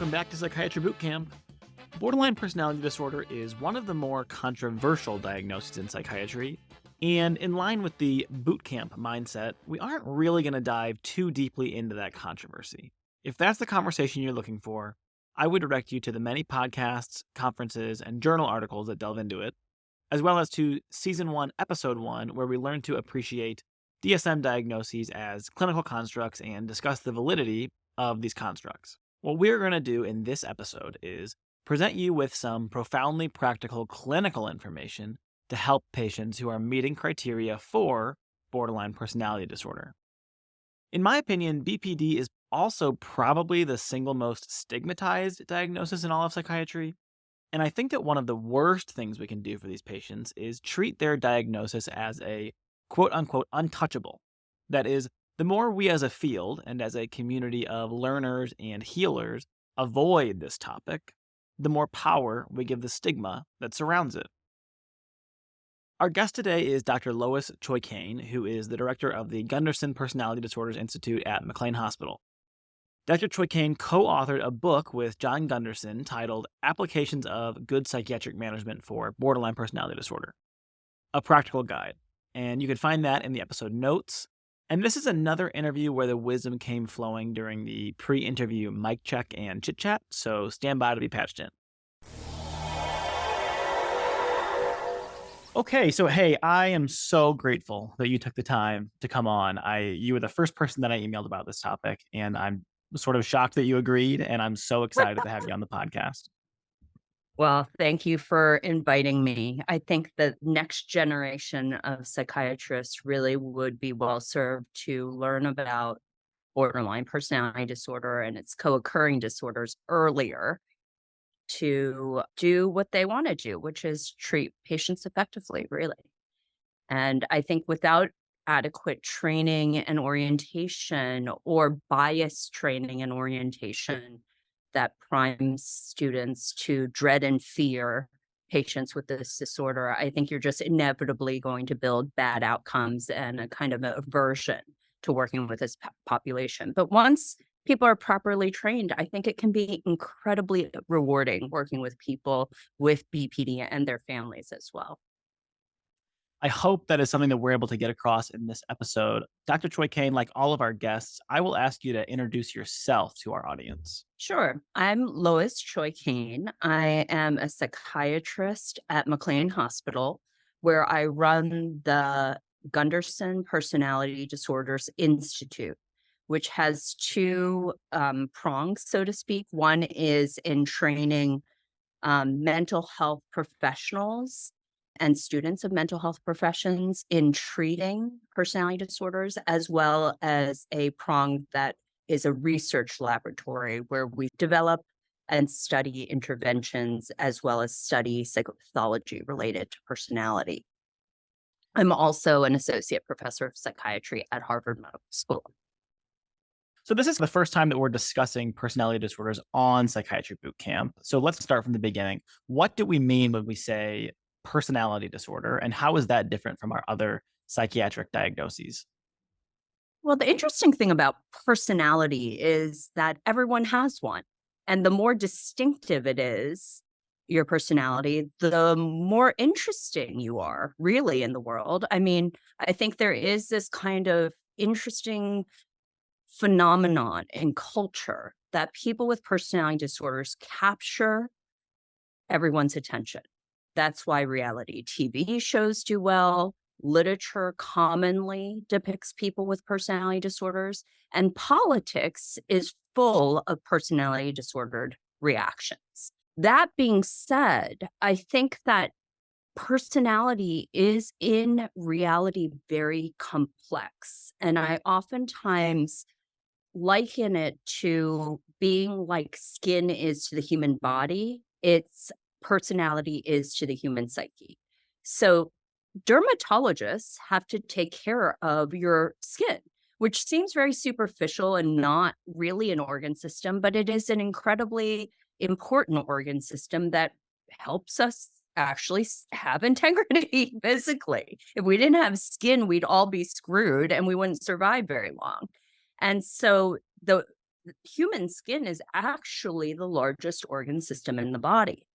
welcome back to Psychiatry Boot Camp. Borderline personality disorder is one of the more controversial diagnoses in psychiatry, and in line with the boot camp mindset, we aren't really going to dive too deeply into that controversy. If that's the conversation you're looking for, I would direct you to the many podcasts, conferences, and journal articles that delve into it, as well as to Season 1, Episode 1, where we learn to appreciate DSM diagnoses as clinical constructs and discuss the validity of these constructs. What we're going to do in this episode is present you with some profoundly practical clinical information to help patients who are meeting criteria for borderline personality disorder. In my opinion, BPD is also probably the single most stigmatized diagnosis in all of psychiatry. And I think that one of the worst things we can do for these patients is treat their diagnosis as a quote unquote untouchable. That is, the more we as a field and as a community of learners and healers avoid this topic, the more power we give the stigma that surrounds it. Our guest today is Dr. Lois Choi-Kain, who is the director of the Gunderson Personality Disorders Institute at McLean Hospital. Dr. Choi-Kain co-authored a book with John Gunderson titled Applications of Good Psychiatric Management for Borderline Personality Disorder, a practical guide. And you can find that in the episode notes. And this is another interview where the wisdom came flowing during the pre-interview mic check and chit-chat, so stand by to be patched in. Okay, so hey, I am so grateful that you took the time to come on. You were the first person that I emailed about this topic, and I'm sort of shocked that you agreed, and I'm so excited to have you on the podcast. Well, thank you for inviting me. I think the next generation of psychiatrists really would be well served to learn about borderline personality disorder and its co-occurring disorders earlier to do what they want to do, which is treat patients effectively, really. And I think without adequate training and orientation or bias training and orientation that primes students to dread and fear patients with this disorder, I think you're just inevitably going to build bad outcomes and a kind of aversion to working with this population. But once people are properly trained, I think it can be incredibly rewarding working with people with BPD and their families as well. I hope that is something that we're able to get across in this episode. Dr. Choi-Kain, like all of our guests, I will ask you to introduce yourself to our audience. Sure. I'm Lois Choi-Kain. I am a psychiatrist at McLean Hospital, where I run the Gunderson Personality Disorders Institute, which has two prongs, so to speak. One is in training mental health professionals and students of mental health professions in treating personality disorders, as well as a prong that is a research laboratory where we develop and study interventions as well as study psychopathology related to personality. I'm also an associate professor of psychiatry at Harvard Medical School. So this is the first time that we're discussing personality disorders on Psychiatry Boot Camp. So let's start from the beginning. What do we mean when we say personality disorder, and how is that different from our other psychiatric diagnoses? Well, the interesting thing about personality is that everyone has one. And the more distinctive it is, your personality, the more interesting you are really in the world. I mean, I think there is this kind of interesting phenomenon in culture that people with personality disorders capture everyone's attention. That's why reality TV shows do well. Literature commonly depicts people with personality disorders, and politics is full of personality disordered reactions. That being said, I think that personality is in reality very complex, and I oftentimes liken it to being like skin is to the human body. Its personality is to the human psyche. So dermatologists have to take care of your skin, which seems very superficial and not really an organ system, but it is an incredibly important organ system that helps us actually have integrity physically. If we didn't have skin, we'd all be screwed and we wouldn't survive very long. And so the human skin is actually the largest organ system in the body.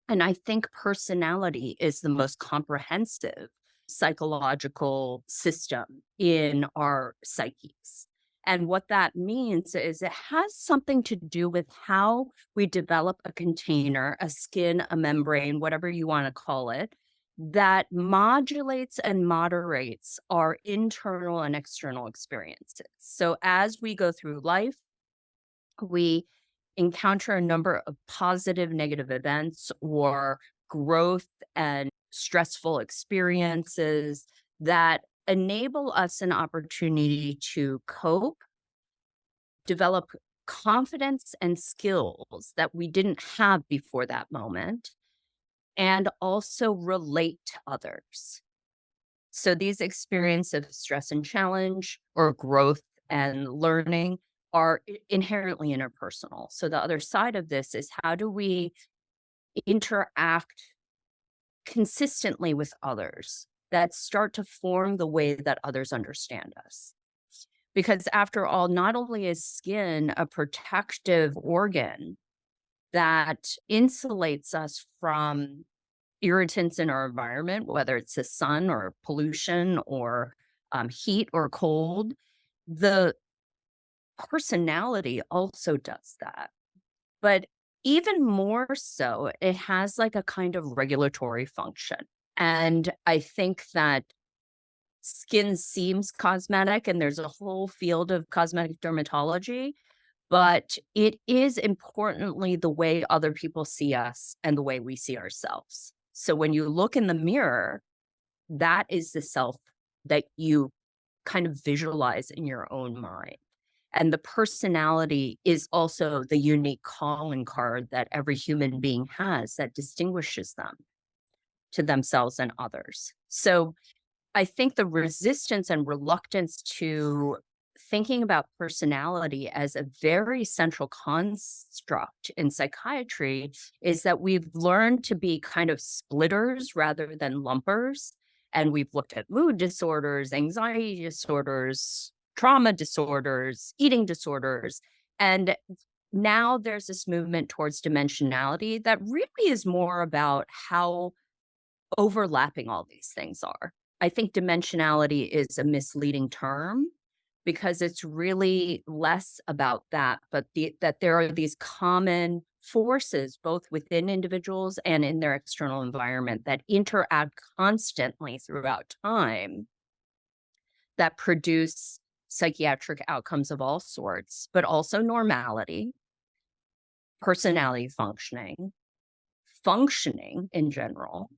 And I think personality is the most comprehensive psychological system in our psyches. And what that means is it has something to do with how we develop a container, a skin, a membrane, whatever you want to call it, that modulates and moderates our internal and external experiences. So as we go through life, we encounter a number of positive, negative events or growth and stressful experiences that enable us an opportunity to cope, develop confidence and skills that we didn't have before that moment, and also relate to others. So these experiences of stress and challenge or growth and learning are inherently interpersonal. So the other side of this is how do we interact consistently with others that start to form the way that others understand us? Because after all, not only is skin a protective organ that insulates us from irritants in our environment, whether it's the sun or pollution or heat or cold, the personality also does that. But even more so, it has like a kind of regulatory function. And I think that skin seems cosmetic, and there's a whole field of cosmetic dermatology, but it is importantly the way other people see us and the way we see ourselves. So when you look in the mirror, that is the self that you kind of visualize in your own mind. And the personality is also the unique calling card that every human being has that distinguishes them to themselves and others. So I think the resistance and reluctance to thinking about personality as a very central construct in psychiatry is that we've learned to be kind of splitters rather than lumpers. And we've looked at mood disorders, anxiety disorders, trauma disorders, eating disorders. And now there's this movement towards dimensionality that really is more about how overlapping all these things are. I think dimensionality is a misleading term because it's really less about that, but that there are these common forces both within individuals and in their external environment that interact constantly throughout time that produce psychiatric outcomes of all sorts, but also normality, personality functioning in general,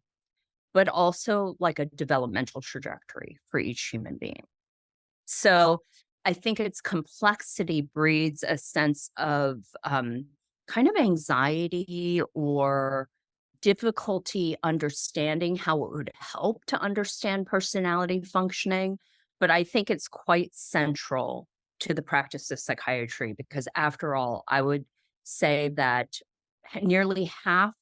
but also like a developmental trajectory for each human being. So I think its complexity breeds a sense of kind of anxiety or difficulty understanding how it would help to understand personality functioning. But I think it's quite central to the practice of psychiatry because, after all, I would say that nearly half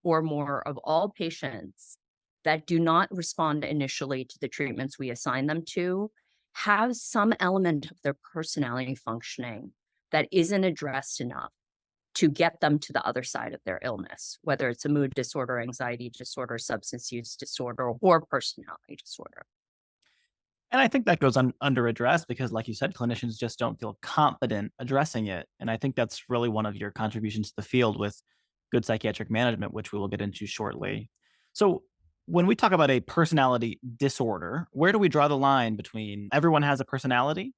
or more of all patients that do not respond initially to the treatments we assign them to have some element of their personality functioning that isn't addressed enough to get them to the other side of their illness, whether it's a mood disorder, anxiety disorder, substance use disorder, or personality disorder. And I think that goes under addressed because, like you said, clinicians just don't feel confident addressing it. And I think that's really one of your contributions to the field with good psychiatric management, which we will get into shortly. So, when we talk about a personality disorder, where do we draw the line between everyone has a personality?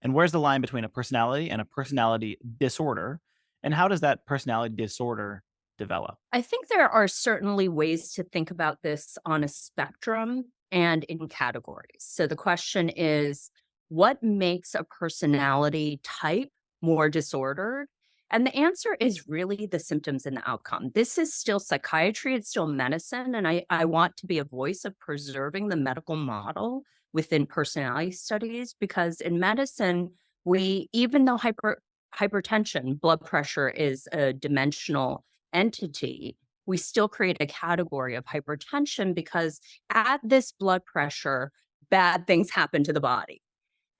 And where's the line between a personality and a personality disorder? And how does that personality disorder develop? I think there are certainly ways to think about this on a spectrum and in categories. So the question is, what makes a personality type more disordered? And the answer is really the symptoms and the outcome. This is still psychiatry, it's still medicine. And I want to be a voice of preserving the medical model within personality studies, because in medicine, even though hypertension, blood pressure is a dimensional entity, we still create a category of hypertension because at this blood pressure, bad things happen to the body.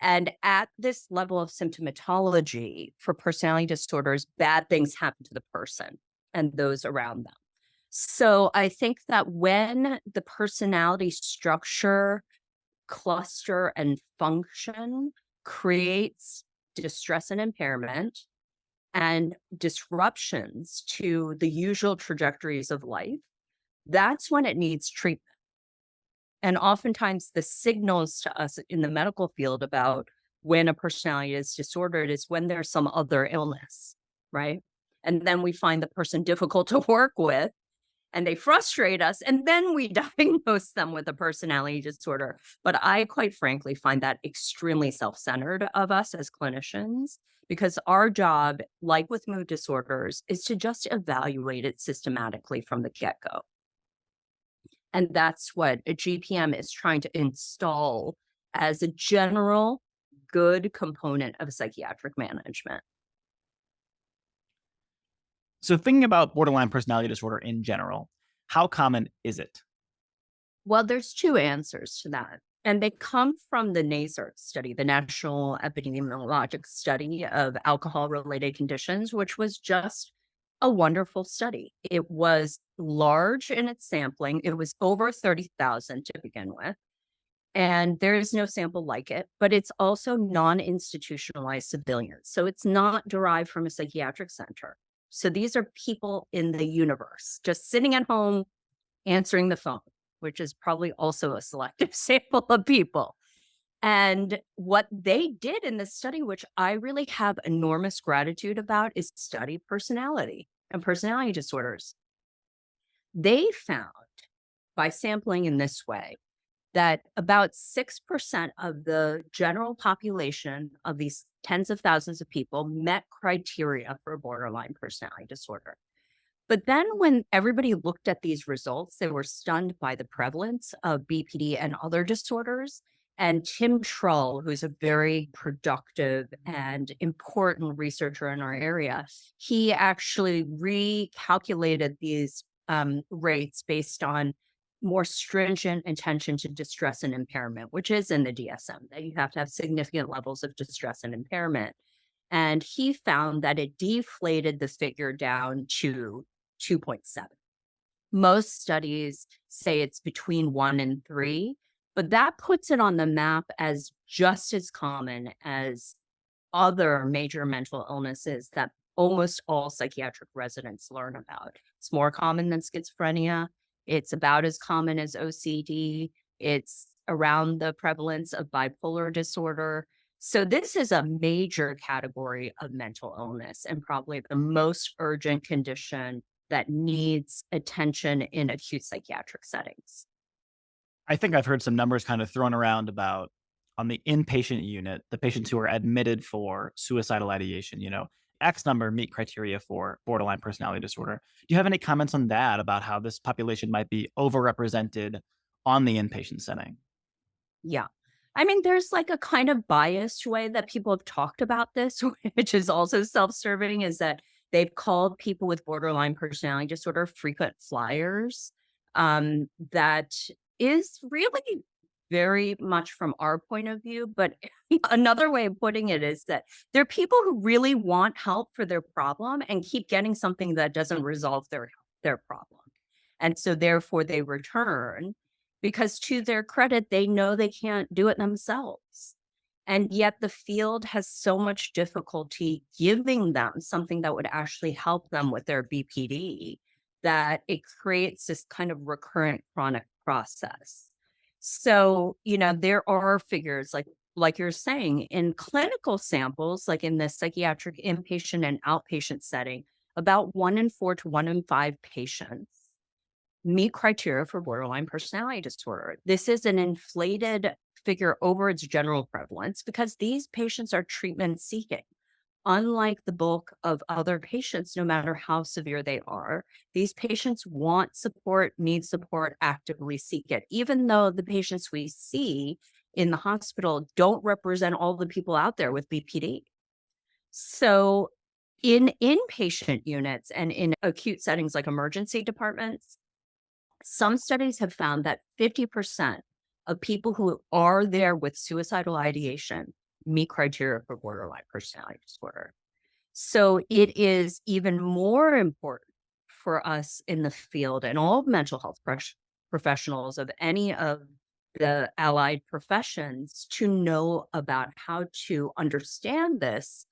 And at this level of symptomatology for personality disorders, bad things happen to the person and those around them. So I think that when the personality structure, cluster, and function creates distress and impairment and disruptions to the usual trajectories of life, that's when it needs treatment. And oftentimes the signals to us in the medical field about when a personality is disordered is when there's some other illness, right? And then we find the person difficult to work with and they frustrate us, and then we diagnose them with a personality disorder. But I, quite frankly, find that extremely self-centered of us as clinicians, because our job, like with mood disorders, is to just evaluate it systematically from the get-go. And that's what a GPM is trying to install as a general good component of psychiatric management. So thinking about borderline personality disorder in general, how common is it? Well, there's two answers to that. And they come from the NASER study, the National Epidemiologic Study of Alcohol-Related Conditions, which was just a wonderful study. It was large in its sampling. It was over 30,000 to begin with. And there is no sample like it, but it's also non-institutionalized civilians. So it's not derived from a psychiatric center. So these are people in the universe, just sitting at home, answering the phone, which is probably also a selective sample of people. And what they did in this study, which I really have enormous gratitude about, is study personality and personality disorders. They found, by sampling in this way, that about 6% of the general population of these tens of thousands of people met criteria for borderline personality disorder. But then when everybody looked at these results, they were stunned by the prevalence of BPD and other disorders. And Tim Trull, who's a very productive and important researcher in our area, he actually recalculated these rates based on more stringent attention to distress and impairment, which is in the DSM, that you have to have significant levels of distress and impairment. And he found that it deflated the figure down to 2.7. Most studies say it's between 1 and 3, but that puts it on the map as just as common as other major mental illnesses that almost all psychiatric residents learn about. It's more common than schizophrenia. It's about as common as OCD. It's around the prevalence of bipolar disorder. So this is a major category of mental illness and probably the most urgent condition that needs attention in acute psychiatric settings. I think I've heard some numbers kind of thrown around about on the inpatient unit, the patients who are admitted for suicidal ideation, X number meet criteria for borderline personality disorder. Do you have any comments on that about how this population might be overrepresented on the inpatient setting? Yeah. I mean, there's like a kind of biased way that people have talked about this, which is also self-serving, is that they've called people with borderline personality disorder frequent flyers. That is really very much from our point of view. But another way of putting it is that there are people who really want help for their problem and keep getting something that doesn't resolve their problem. And so therefore they return because, to their credit, they know they can't do it themselves. And yet the field has so much difficulty giving them something that would actually help them with their BPD that it creates this kind of recurrent chronic process. So, there are figures like you're saying in clinical samples, like in the psychiatric inpatient and outpatient setting, about 1 in 4 to 1 in 5 patients meet criteria for borderline personality disorder. This is an inflated figure over its general prevalence because these patients are treatment seeking. Unlike the bulk of other patients, no matter how severe they are, these patients want support, need support, actively seek it, even though the patients we see in the hospital don't represent all the people out there with BPD. So in inpatient units and in acute settings like emergency departments, some studies have found that 50% of people who are there with suicidal ideation meet criteria for borderline personality disorder. So it is even more important for us in the field and all mental health professionals of any of the allied professions to know about how to understand this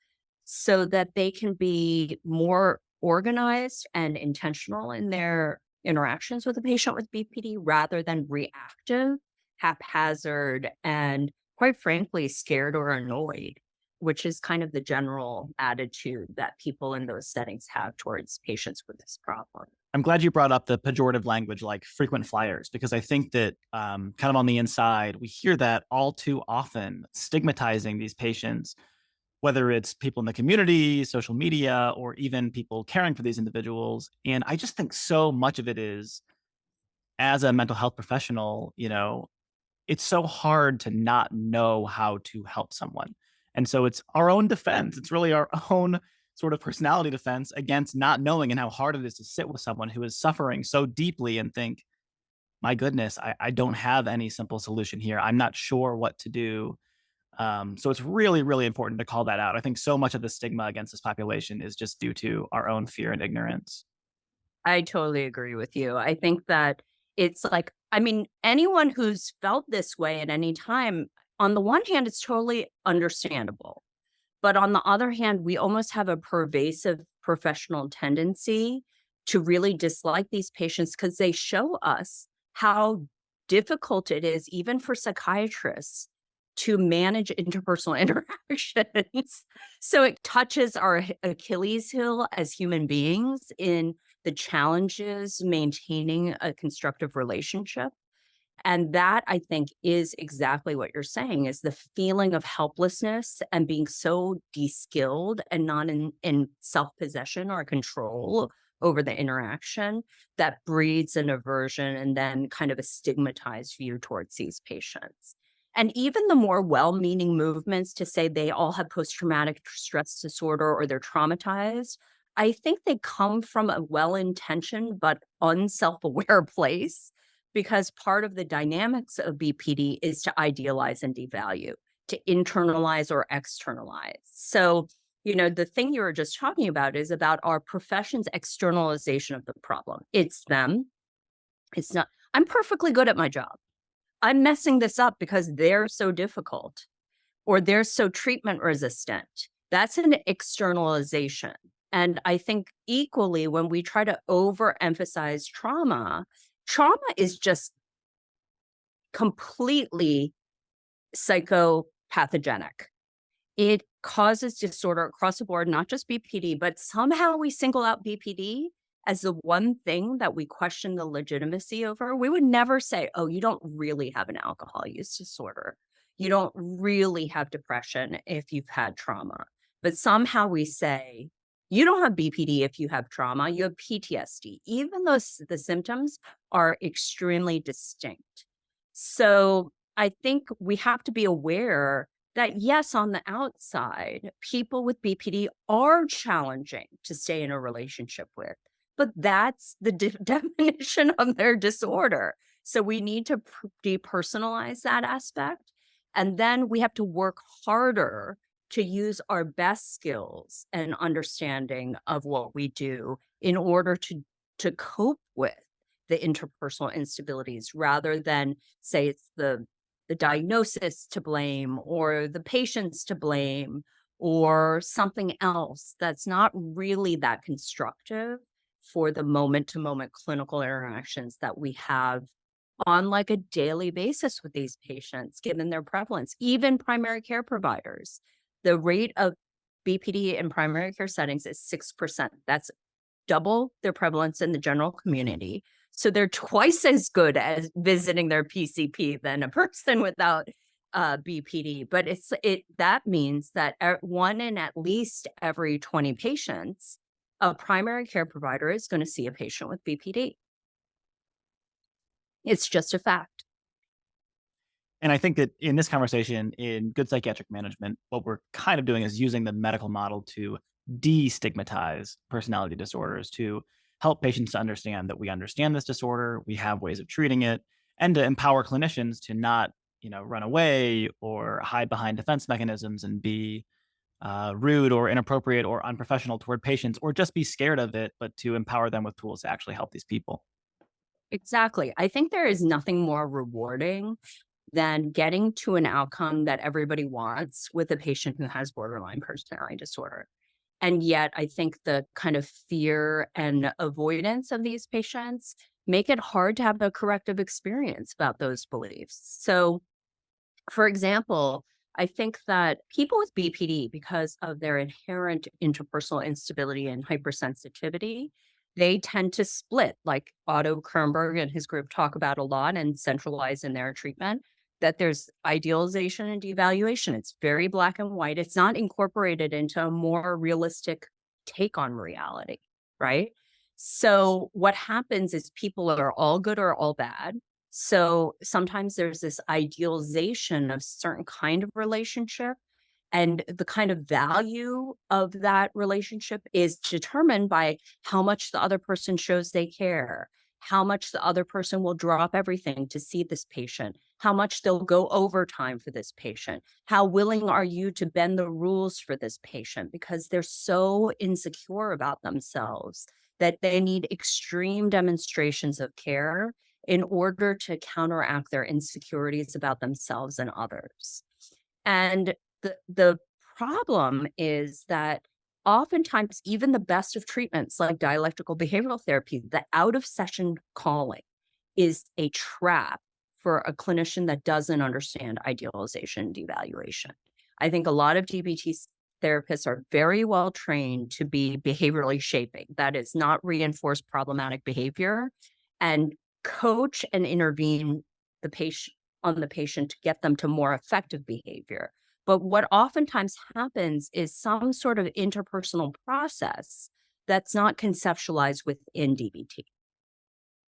so that they can be more organized and intentional in their interactions with a patient with BPD rather than reactive, haphazard, and quite frankly, scared or annoyed, which is kind of the general attitude that people in those settings have towards patients with this problem. I'm glad you brought up the pejorative language like frequent flyers, because I think that kind of on the inside, we hear that all too often, stigmatizing these patients, whether it's people in the community, social media, or even people caring for these individuals. And I just think so much of it is, as a mental health professional, it's so hard to not know how to help someone. And so it's our own defense. It's really our own sort of personality defense against not knowing, and how hard it is to sit with someone who is suffering so deeply and think, my goodness, I don't have any simple solution here. I'm not sure what to do. So it's really, really important to call that out. I think so much of the stigma against this population is just due to our own fear and ignorance. I totally agree with you. I think that it's like, I mean, anyone who's felt this way at any time, on the one hand, it's totally understandable. But on the other hand, we almost have a pervasive professional tendency to really dislike these patients because they show us how difficult it is, even for psychiatrists, to manage interpersonal interactions. So it touches our Achilles heel as human beings in the challenges maintaining a constructive relationship. And that, I think, is exactly what you're saying, is the feeling of helplessness and being so de-skilled and not in self-possession or control over the interaction that breeds an aversion and then kind of a stigmatized view towards these patients. And even the more well-meaning movements to say they all have post-traumatic stress disorder or they're traumatized, I think they come from a well-intentioned but unself-aware place, because part of the dynamics of BPD is to idealize and devalue, to internalize or externalize. So, the thing you were just talking about is about our profession's externalization of the problem. It's them. It's not, I'm perfectly good at my job. I'm messing this up because they're so difficult or they're so treatment resistant. That's an externalization. And I think equally, when we try to overemphasize trauma is just completely psychopathogenic. It causes disorder across the board, not just BPD, but somehow we single out BPD as the one thing that we question the legitimacy over. We would never say, oh, you don't really have an alcohol use disorder. You don't really have depression if you've had trauma. But somehow we say, you don't have BPD if you have trauma, you have PTSD, even though the symptoms are extremely distinct. So I think we have to be aware that, yes, on the outside, people with BPD are challenging to stay in a relationship with, but that's the definition of their disorder. So we need to depersonalize that aspect. And then we have to work harder to use our best skills and understanding of what we do in order to cope with the interpersonal instabilities, rather than say it's the diagnosis to blame or the patients to blame or something else that's not really that constructive for the moment-to-moment clinical interactions that we have on like a daily basis with these patients, given their prevalence. Even primary care providers, the rate of BPD in primary care settings is 6%. That's double their prevalence in the general community. So they're twice as good as visiting their PCP than a person without BPD. But that means that one in at least every 20 patients, a primary care provider is going to see a patient with BPD. It's just a fact. And I think that in this conversation, in Good Psychiatric Management, what we're kind of doing is using the medical model to destigmatize personality disorders, to help patients to understand that we understand this disorder, we have ways of treating it, and to empower clinicians to not run away or hide behind defense mechanisms and be rude or inappropriate or unprofessional toward patients, or just be scared of it, but to empower them with tools to actually help these people. Exactly. I think there is nothing more rewarding than getting to an outcome that everybody wants with a patient who has borderline personality disorder. And yet, I think the kind of fear and avoidance of these patients make it hard to have a corrective experience about those beliefs. So, for example, I think that people with BPD, because of their inherent interpersonal instability and hypersensitivity, they tend to split, like Otto Kernberg and his group talk about a lot and centralize in their treatment, that there's idealization and devaluation. It's very black and white. It's not incorporated into a more realistic take on reality, right? So what happens is people are all good or all bad. So sometimes there's this idealization of certain kind of relationship, and the kind of value of that relationship is determined by how much the other person shows they care, how much the other person will drop everything to see this patient, how much they'll go overtime for this patient, how willing are you to bend the rules for this patient, because they're so insecure about themselves that they need extreme demonstrations of care in order to counteract their insecurities about themselves and others. And the problem is that oftentimes even the best of treatments like dialectical behavioral therapy, the out of session calling is a trap for a clinician that doesn't understand idealization and devaluation. I think a lot of DBT therapists are very well trained to be behaviorally shaping, that is, not reinforce problematic behavior, and coach and intervene on the patient to get them to more effective behavior. But what oftentimes happens is some sort of interpersonal process that's not conceptualized within DBT.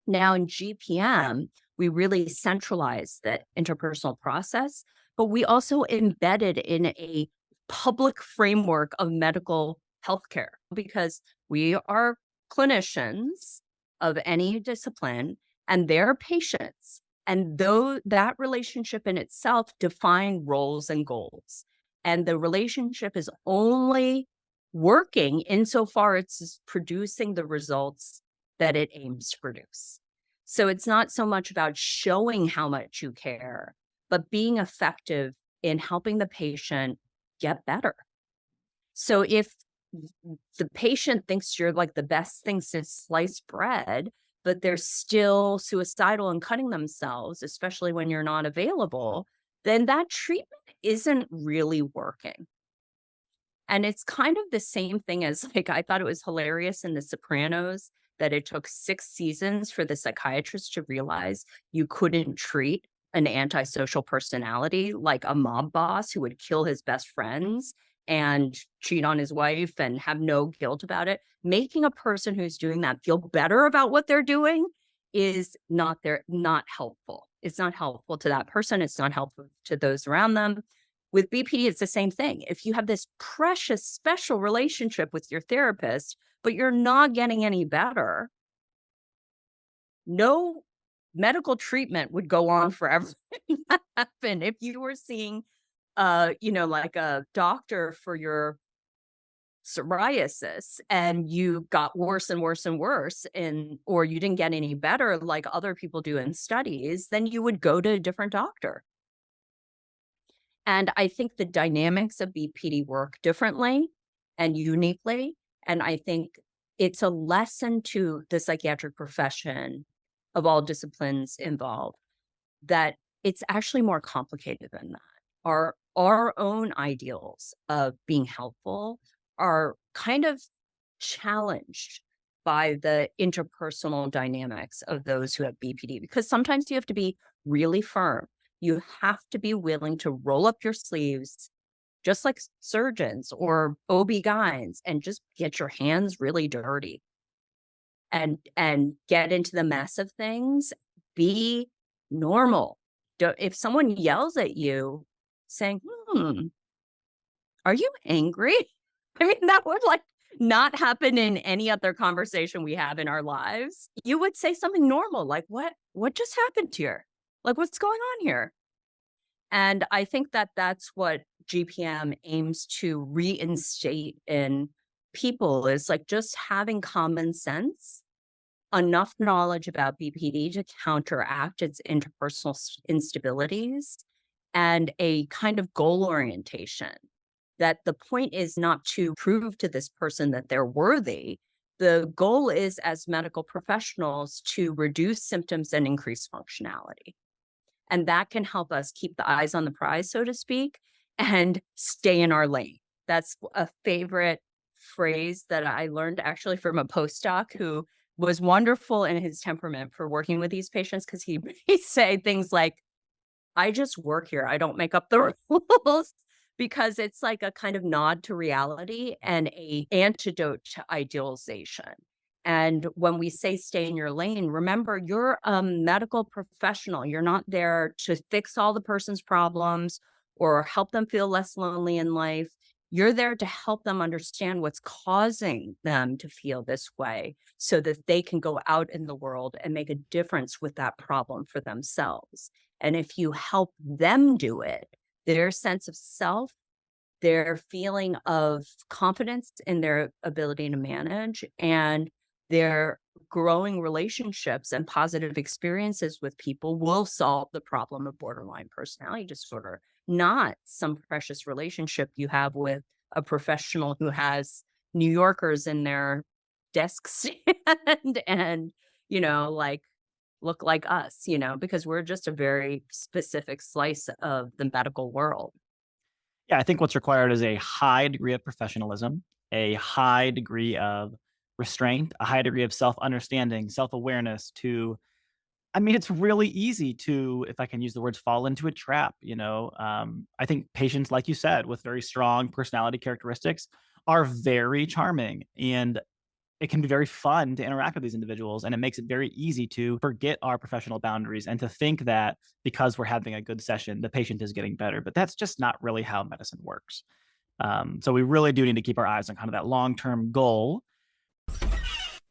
Now in GPM, we really centralize the interpersonal process, but we also embed it in a public framework of medical healthcare, because we are clinicians of any discipline and they're patients. And though that relationship in itself define roles and goals, and the relationship is only working insofar as it's producing the results that it aims to produce. So it's not so much about showing how much you care, but being effective in helping the patient get better. So if the patient thinks you're like the best thing since sliced bread, but they're still suicidal and cutting themselves, especially when you're not available, then that treatment isn't really working. And it's kind of the same thing as, like, I thought it was hilarious in The Sopranos that it took 6 seasons for the psychiatrist to realize you couldn't treat an antisocial personality like a mob boss who would kill his best friends and cheat on his wife and have no guilt about it. Making a person who's doing that feel better about what they're doing is not helpful. It's not helpful to that person. It's not helpful to those around them. With BPD, it's the same thing. If you have this precious, special relationship with your therapist, but you're not getting any better, no medical treatment would go on forever. That happened. If you were seeing, like a doctor for your psoriasis and you got worse and worse and worse, or you didn't get any better like other people do in studies, then you would go to a different doctor. And I think the dynamics of BPD work differently and uniquely. And I think it's a lesson to the psychiatric profession of all disciplines involved that it's actually more complicated than that. Our own ideals of being helpful are kind of challenged by the interpersonal dynamics of those who have BPD, because sometimes you have to be really firm. You have to be willing to roll up your sleeves, just like surgeons or OB-GYNs, and just get your hands really dirty and get into the mess of things. Be normal. If someone yells at you saying, are you angry? I mean, that would not happen in any other conversation we have in our lives. You would say something normal, like, what just happened here? Like, what's going on here? And I think that that's what GPM aims to reinstate in people, is like just having common sense, enough knowledge about BPD to counteract its interpersonal instabilities, and a kind of goal orientation, that the point is not to prove to this person that they're worthy. The goal is, as medical professionals, to reduce symptoms and increase functionality. And that can help us keep the eyes on the prize, so to speak, and stay in our lane. That's a favorite phrase that I learned actually from a postdoc who was wonderful in his temperament for working with these patients, because he'd say things like, I just work here. I don't make up the rules, because it's like a kind of nod to reality and a antidote to idealization. And when we say stay in your lane, remember, you're a medical professional. You're not there to fix all the person's problems or help them feel less lonely in life. You're there to help them understand what's causing them to feel this way so that they can go out in the world and make a difference with that problem for themselves. And if you help them do it, their sense of self, their feeling of confidence in their ability to manage, and their growing relationships and positive experiences with people will solve the problem of borderline personality disorder, not some precious relationship you have with a professional who has New Yorkers in their desk stand and, like, look like us, because we're just a very specific slice of the medical world. Yeah, I think what's required is a high degree of professionalism, a high degree of restraint, a high degree of self-understanding, self-awareness to it's really easy to, if I can use the words, fall into a trap, I think patients, like you said, with very strong personality characteristics are very charming, and it can be very fun to interact with these individuals, and it makes it very easy to forget our professional boundaries and to think that because we're having a good session, the patient is getting better. But that's just not really how medicine works. So we really do need to keep our eyes on kind of that long-term goal.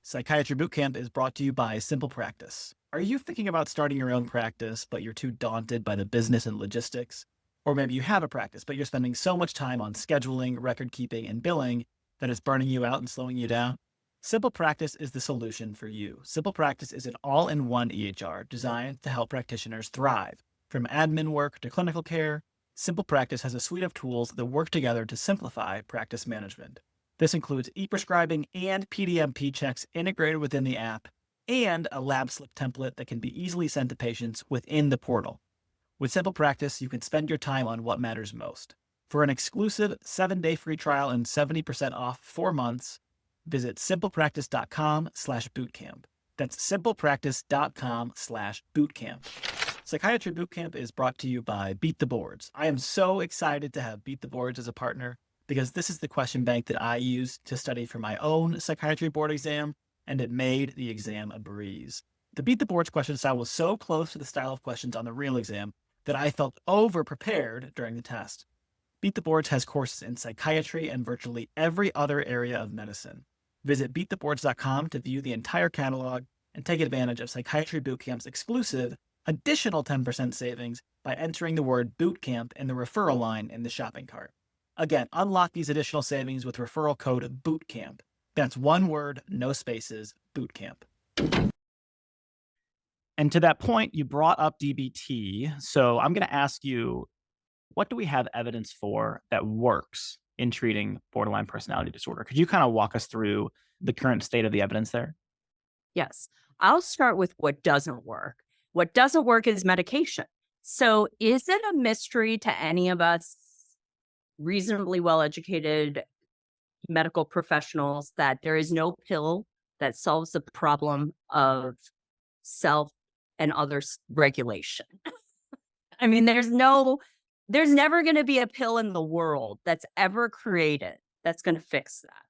Psychiatry Boot Camp is brought to you by Simple Practice. Are you thinking about starting your own practice, but you're too daunted by the business and logistics? Or maybe you have a practice, but you're spending so much time on scheduling, record keeping, and billing that it's burning you out and slowing you down? Simple Practice is the solution for you. Simple Practice is an all-in-one EHR designed to help practitioners thrive. From admin work to clinical care, Simple Practice has a suite of tools that work together to simplify practice management. This includes e-prescribing and PDMP checks integrated within the app, and a lab slip template that can be easily sent to patients within the portal. With Simple Practice, you can spend your time on what matters most. For an exclusive 7-day free trial and 70% off 4 months, visit simplepractice.com/bootcamp. That's simplepractice.com/bootcamp. Psychiatry Boot Camp is brought to you by Beat the Boards. I am so excited to have Beat the Boards as a partner, because this is the question bank that I used to study for my own psychiatry board exam, and it made the exam a breeze. The Beat the Boards question style was so close to the style of questions on the real exam that I felt over-prepared during the test. Beat the Boards has courses in psychiatry and virtually every other area of medicine. Visit beattheboards.com to view the entire catalog and take advantage of Psychiatry Boot Camp's exclusive additional 10% savings by entering the word bootcamp in the referral line in the shopping cart. Again, unlock these additional savings with referral code BOOTCAMP. That's one word, no spaces, BOOTCAMP. And to that point, you brought up DBT. So I'm going to ask you, what do we have evidence for that works in treating borderline personality disorder? Could you kind of walk us through the current state of the evidence there? Yes. I'll start with what doesn't work. What doesn't work is medication. So is it a mystery to any of us reasonably well-educated medical professionals that there is no pill that solves the problem of self and others regulation? I mean, there's never going to be a pill in the world that's ever created that's going to fix that.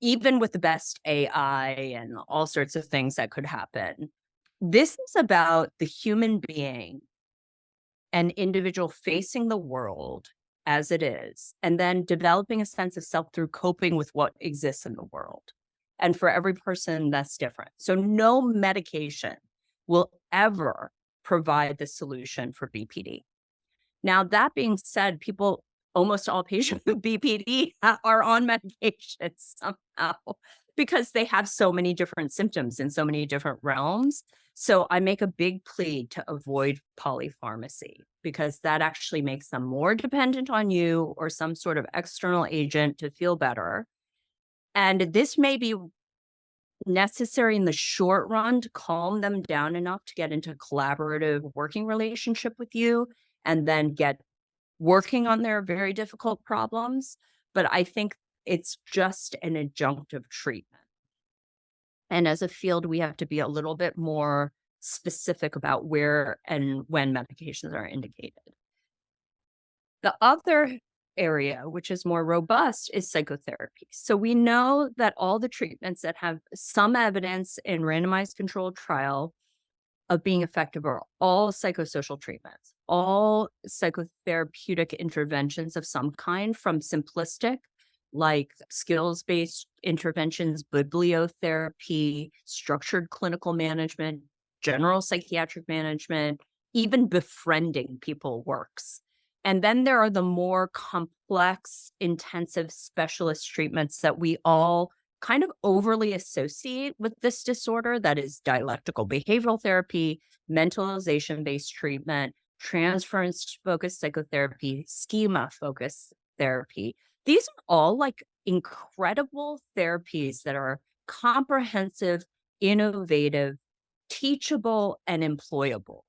Even with the best AI and all sorts of things that could happen. This is about the human being, an individual facing the world as it is, and then developing a sense of self through coping with what exists in the world. And for every person, that's different. So no medication will ever provide the solution for BPD. Now, that being said, almost all patients with BPD are on medication somehow because they have so many different symptoms in so many different realms. So I make a big plea to avoid polypharmacy because that actually makes them more dependent on you or some sort of external agent to feel better. And this may be necessary in the short run to calm them down enough to get into a collaborative working relationship with you and then get working on their very difficult problems. But I think it's just an adjunctive treatment. And as a field, we have to be a little bit more specific about where and when medications are indicated. The other area, which is more robust, is psychotherapy. So we know that all the treatments that have some evidence in randomized controlled trial of being effective are all psychosocial treatments, all psychotherapeutic interventions of some kind, from simplistic, like skills-based interventions, bibliotherapy, structured clinical management, general psychiatric management, even befriending people works. And then there are the more complex, intensive specialist treatments that we all kind of overly associate with this disorder. That is dialectical behavioral therapy, mentalization-based treatment, transference-focused psychotherapy, schema-focused therapy. These are all like incredible therapies that are comprehensive, innovative, teachable, and employable.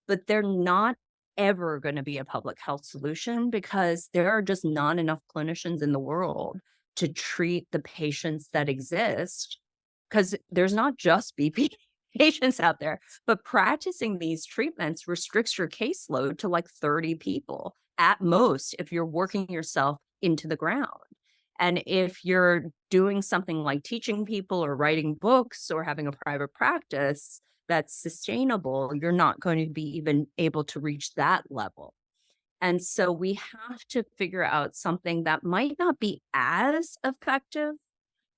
But they're not ever going to be a public health solution because there are just not enough clinicians in the world to treat the patients that exist, because there's not just BP patients out there, but practicing these treatments restricts your caseload to like 30 people at most if you're working yourself into the ground. And if you're doing something like teaching people or writing books or having a private practice that's sustainable, you're not going to be even able to reach that level. And so we have to figure out something that might not be as effective,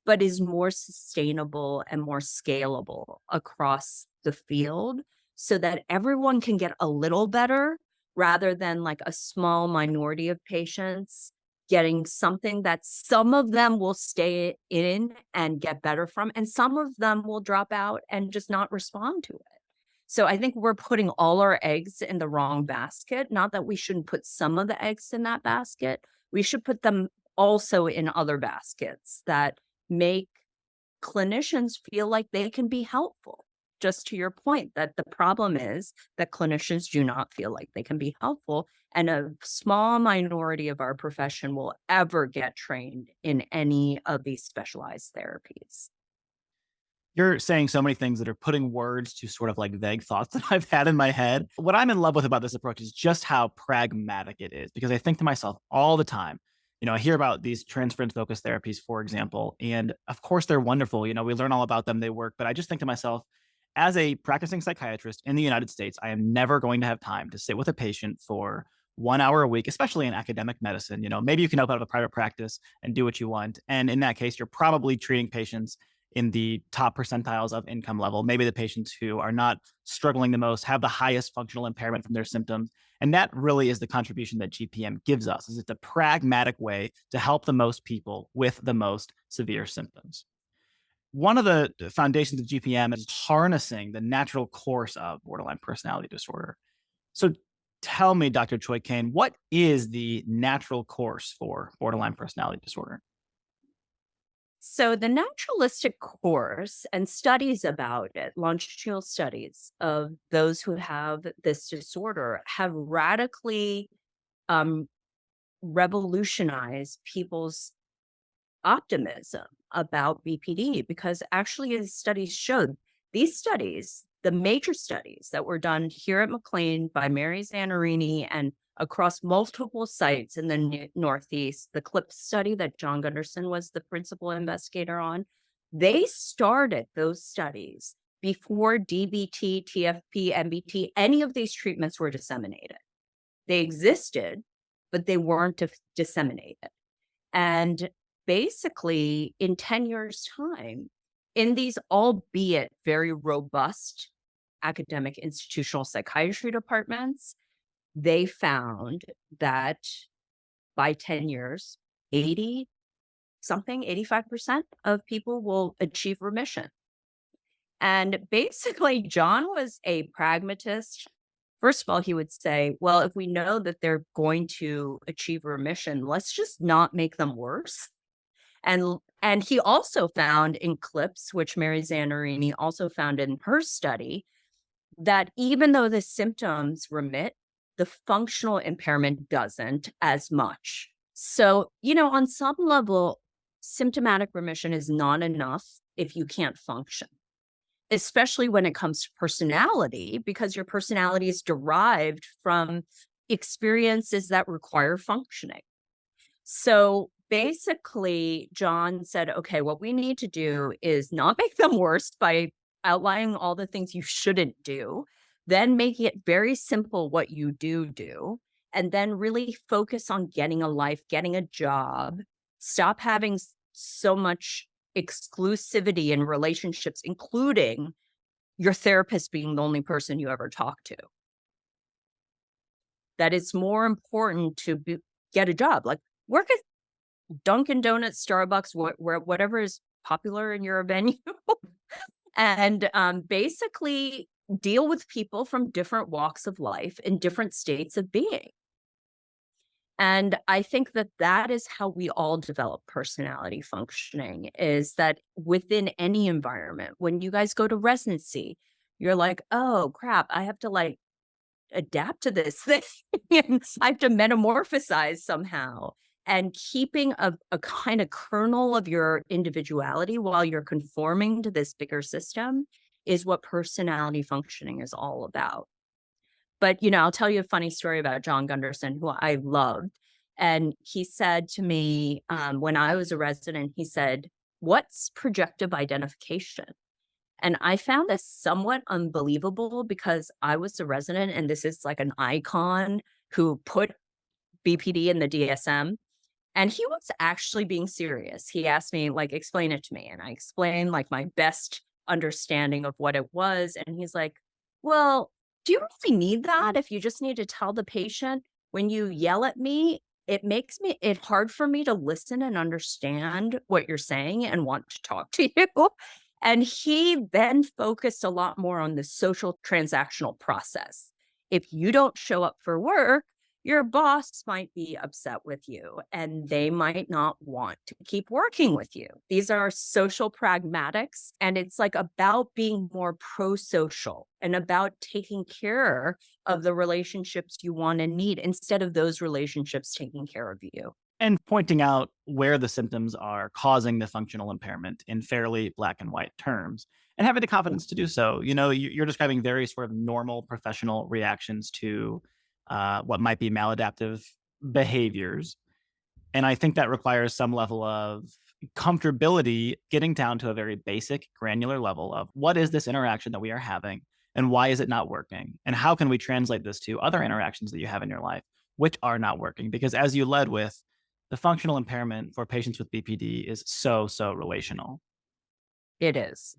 but is more sustainable and more scalable across the field so that everyone can get a little better rather than like a small minority of patients getting something that some of them will stay in and get better from, and some of them will drop out and just not respond to it. So I think we're putting all our eggs in the wrong basket. Not that we shouldn't put some of the eggs in that basket. We should put them also in other baskets that make clinicians feel like they can be helpful. Just to your point, that the problem is that clinicians do not feel like they can be helpful, and a small minority of our profession will ever get trained in any of these specialized therapies. You're saying so many things that are putting words to sort of like vague thoughts that I've had in my head. What I'm in love with about this approach is just how pragmatic it is, because I think to myself all the time, I hear about these transference focused therapies, for example, and of course they're wonderful. We learn all about them, they work, but I just think to myself, as a practicing psychiatrist in the United States, I am never going to have time to sit with a patient for 1 hour a week, especially in academic medicine. Maybe you can open up a private practice and do what you want. And in that case, you're probably treating patients in the top percentiles of income level, maybe the patients who are not struggling the most, have the highest functional impairment from their symptoms. And that really is the contribution that GPM gives us, is it's a pragmatic way to help the most people with the most severe symptoms. One of the foundations of GPM is harnessing the natural course of borderline personality disorder. So tell me, Dr. Choi-Kain, what is the natural course for borderline personality disorder? So the naturalistic course and studies about it, longitudinal studies of those who have this disorder, have radically um, revolutionized people's optimism about BPD, because actually as studies showed, these studies, the major studies that were done here at McLean by Mary Zanarini and across multiple sites in the Northeast, the CLIP study that John Gunderson was the principal investigator on, they started those studies before DBT, TFP, MBT, any of these treatments were disseminated. They existed, but they weren't disseminated. And basically, in 10 years' time, in these albeit very robust academic institutional psychiatry departments, they found that by 10 years, 80 something, 85% of people will achieve remission. And basically, John was a pragmatist. First of all, he would say, well, if we know that they're going to achieve remission, let's just not make them worse. And he also found in CLIPS, which Mary Zannarini also found in her study, that even though the symptoms remit, the functional impairment doesn't as much. So, on some level, symptomatic remission is not enough if you can't function, especially when it comes to personality, because your personality is derived from experiences that require functioning. So basically, John said, okay, what we need to do is not make them worse by outlining all the things you shouldn't do, then make it very simple what you do, and then really focus on getting a life, getting a job, stop having so much exclusivity in relationships, including your therapist being the only person you ever talk to. That it's more important to get a job, like work at Dunkin' Donuts, Starbucks, whatever is popular in your venue, and basically deal with people from different walks of life in different states of being. And I think that that is how we all develop personality functioning, is that within any environment, when you guys go to residency, you're like, oh crap, I have to adapt to this thing and I have to metamorphosize somehow. And keeping a kind of kernel of your individuality while you're conforming to this bigger system is what personality functioning is all about. But, I'll tell you a funny story about John Gunderson, who I loved. And he said to me when I was a resident, he said, what's projective identification? And I found this somewhat unbelievable because I was a resident and this is like an icon who put BPD in the DSM. And he was actually being serious. He asked me, explain it to me. And I explained my best understanding of what it was. And he's like, well, do you really need that if you just need to tell the patient, when you yell at me, it makes it hard for me to listen and understand what you're saying and want to talk to you. And he then focused a lot more on the social transactional process. If you don't show up for work, your boss might be upset with you and they might not want to keep working with you. These are social pragmatics, and it's about being more pro-social and about taking care of the relationships you want and need instead of those relationships taking care of you. And pointing out where the symptoms are causing the functional impairment in fairly black and white terms, and having the confidence to do so. You're describing very sort of normal professional reactions to what might be maladaptive behaviors. And I think that requires some level of comfortability getting down to a very basic granular level of what is this interaction that we are having and why is it not working? And how can we translate this to other interactions that you have in your life which are not working? Because as you led with, the functional impairment for patients with BPD is so relational. It is.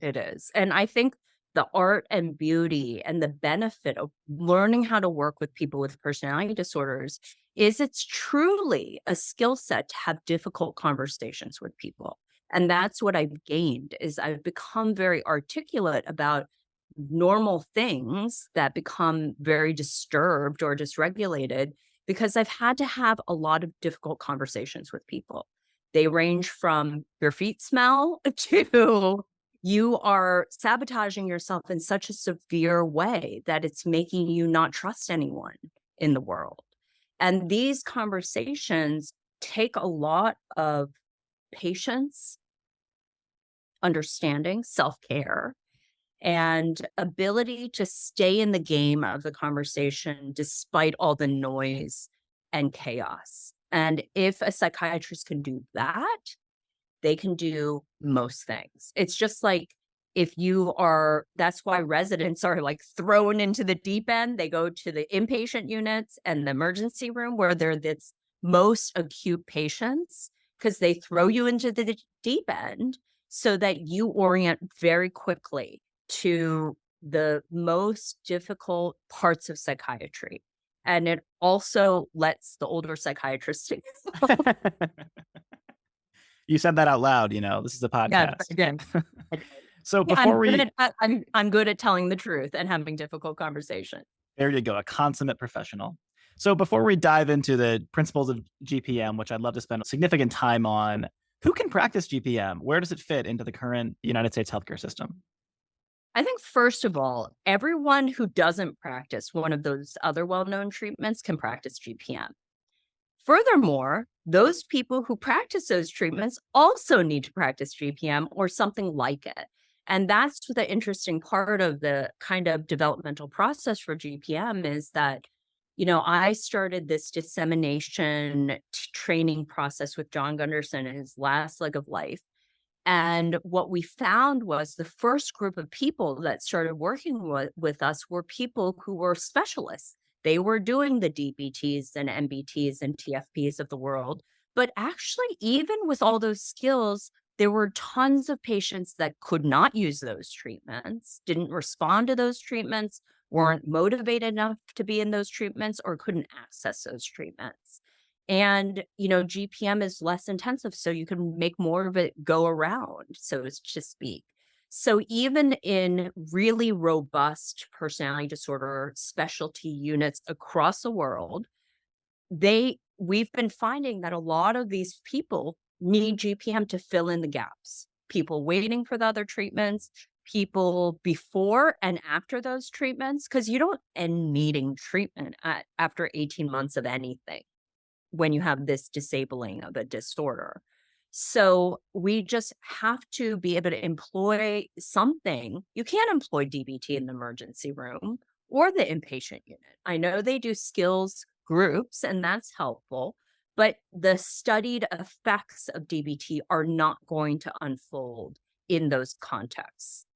And I think the art and beauty and the benefit of learning how to work with people with personality disorders is it's truly a skill set to have difficult conversations with people. And that's what I've gained, is I've become very articulate about normal things that become very disturbed or dysregulated because I've had to have a lot of difficult conversations with people. They range from your feet smell to you are sabotaging yourself in such a severe way that it's making you not trust anyone in the world. And these conversations take a lot of patience, understanding, self-care, and ability to stay in the game of the conversation despite all the noise and chaos. And if a psychiatrist can do that, they can do most things. It's just that's why residents are thrown into the deep end. They go to the inpatient units and the emergency room where they're the most acute patients, because they throw you into the deep end so that you orient very quickly to the most difficult parts of psychiatry. And it also lets the older psychiatrists You said that out loud, this is a yeah, podcast. again. So Yeah, before we, I'm good at telling the truth and having difficult conversations. there you go, a consummate professional. So before we dive into the principles of GPM, which I'd love to spend significant time on, who can practice GPM? Where does it fit into the current United States healthcare system? I think, first of all, everyone who doesn't practice one of those other well-known treatments can practice GPM. Furthermore, those people who practice those treatments also need to practice GPM or something like it. And that's the interesting part of the kind of developmental process for GPM is that, I started this dissemination training process with John Gunderson in his last leg of life. And what we found was the first group of people that started working with us were people who were specialists. They were doing the DBTs and MBTs and TFPs of the world. But actually, even with all those skills, there were tons of patients that could not use those treatments, didn't respond to those treatments, weren't motivated enough to be in those treatments, or couldn't access those treatments. And, GPM is less intensive, so you can make more of it go around, so to speak. So even in really robust personality disorder specialty units across the world, we've been finding that a lot of these people need GPM to fill in the gaps. People waiting for the other treatments, people before and after those treatments, because you don't end needing treatment after 18 months of anything when you have this disabling of a disorder. So we just have to be able to employ something. You can't employ DBT in the emergency room or the inpatient unit. I know they do skills groups, and that's helpful, but the studied effects of DBT are not going to unfold in those contexts.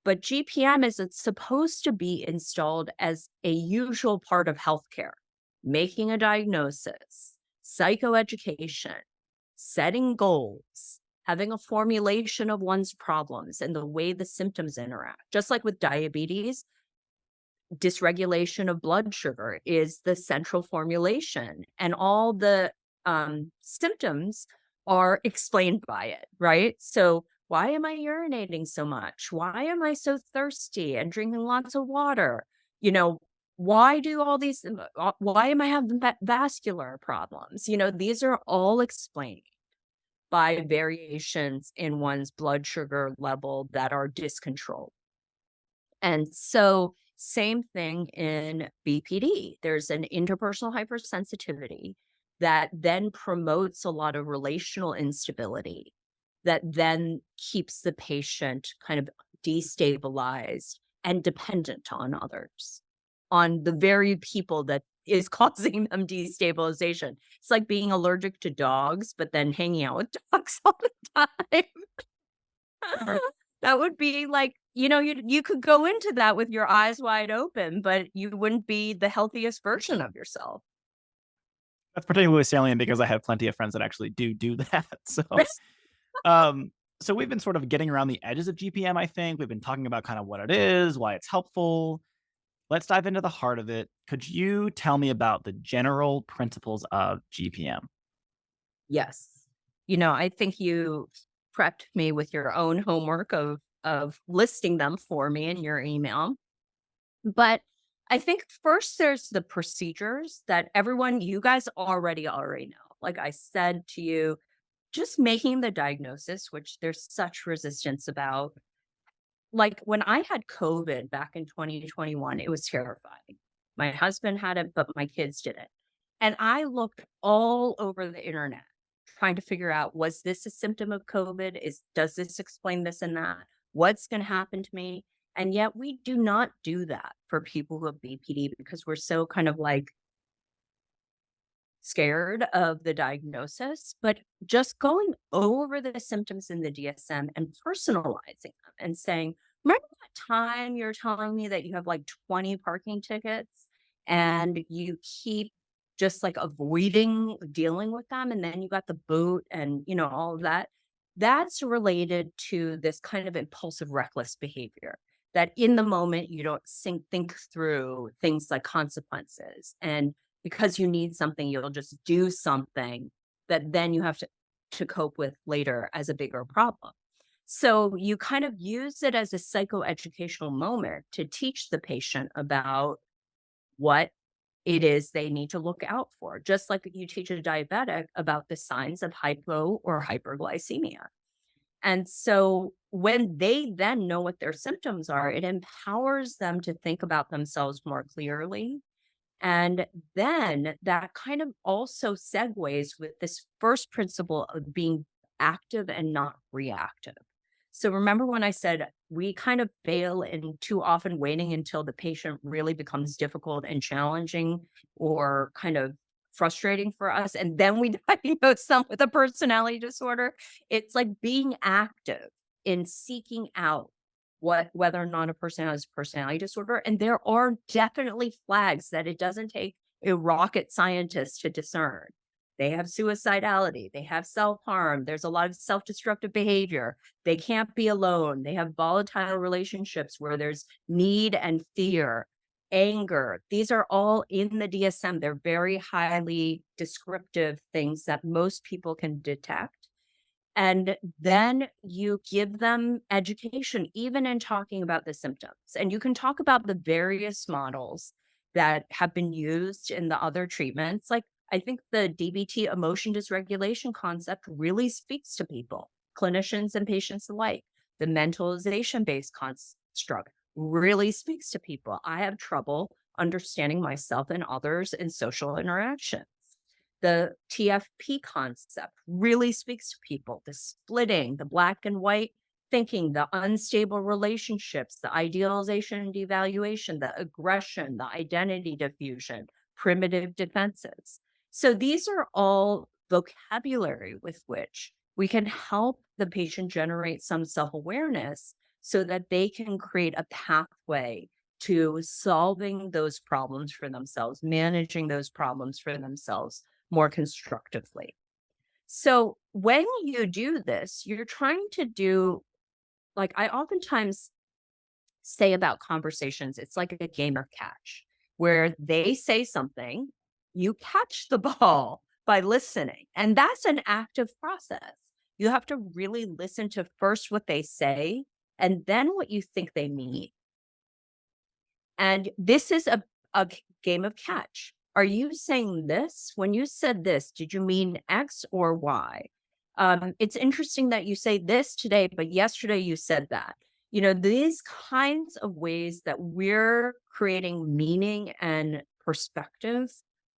But GPM is supposed to be installed as a usual part of healthcare, making a diagnosis, psychoeducation, setting goals, having a formulation of one's problems and the way the symptoms interact. Just like with diabetes, dysregulation of blood sugar is the central formulation, and all the symptoms are explained by it, right? So why am I urinating so much? Why am I so thirsty and drinking lots of water? Why do all these, why am I having vascular problems? These are all explained by variations in one's blood sugar level that are discontrolled. And so same thing in BPD. There's an interpersonal hypersensitivity that then promotes a lot of relational instability that then keeps the patient kind of destabilized and dependent on others, on the very people that is causing them destabilization. It's like being allergic to dogs, but then hanging out with dogs all the time. That would be like, you could go into that with your eyes wide open, but you wouldn't be the healthiest version of yourself. That's particularly salient because I have plenty of friends that actually do that. So we've been sort of getting around the edges of GPM, I think. We've been talking about kind of what it is, why it's helpful. Let's dive into the heart of it. Could you tell me about the general principles of GPM? Yes. I think you prepped me with your own homework of listing them for me in your email. But I think first there's the procedures that you guys already know. Like I said to you, just making the diagnosis, which there's such resistance about. Like when I had COVID back in 2021, it was terrifying. My husband had it, but my kids didn't. And I looked all over the internet trying to figure out, was this a symptom of COVID? Does this explain this and that? What's going to happen to me? And yet we do not do that for people who have BPD because we're so kind of like scared of the diagnosis, but just going over the symptoms in the DSM and personalizing them and saying, remember that time you're telling me that you have like 20 parking tickets and you keep just like avoiding dealing with them, and then you got the boot and all of that. That's related to this kind of impulsive reckless behavior. that in the moment you don't think through things like consequences. And because you need something, you'll just do something that then you have to cope with later as a bigger problem. So you kind of use it as a psychoeducational moment to teach the patient about what it is they need to look out for, just like you teach a diabetic about the signs of hypo or hyperglycemia. And so when they then know what their symptoms are, it empowers them to think about themselves more clearly. And then that kind of also segues with this first principle of being active and not reactive. So remember when I said we kind of fail in too often waiting until the patient really becomes difficult and challenging or kind of frustrating for us, and then we diagnose them with a personality disorder? It's like being active in seeking out whether or not a person has a personality disorder. And there are definitely flags that it doesn't take a rocket scientist to discern. They have suicidality, they have self-harm, there's a lot of self-destructive behavior, they can't be alone, they have volatile relationships where there's need and fear, anger. These are all in the DSM. They're very highly descriptive things that most people can detect. And then you give them education, even in talking about the symptoms. And you can talk about the various models that have been used in the other treatments. Like, I think the DBT emotion dysregulation concept really speaks to people, clinicians and patients alike. The mentalization based construct really speaks to people. I have trouble understanding myself and others in social interaction. The TFP concept really speaks to people. The splitting, the black and white thinking, the unstable relationships, the idealization and devaluation, the aggression, the identity diffusion, primitive defenses. So these are all vocabulary with which we can help the patient generate some self-awareness so that they can create a pathway to solving those problems for themselves, managing those problems for themselves more constructively. So when you do this, you're trying to do, like I oftentimes say about conversations, it's like a game of catch where they say something, you catch the ball by listening. And that's an active process. You have to really listen to first what they say and then what you think they mean. And this is a game of catch. Are you saying this? When you said this, did you mean X or Y? It's interesting that you say this today, but yesterday you said that. You know, these kinds of ways that we're creating meaning and perspective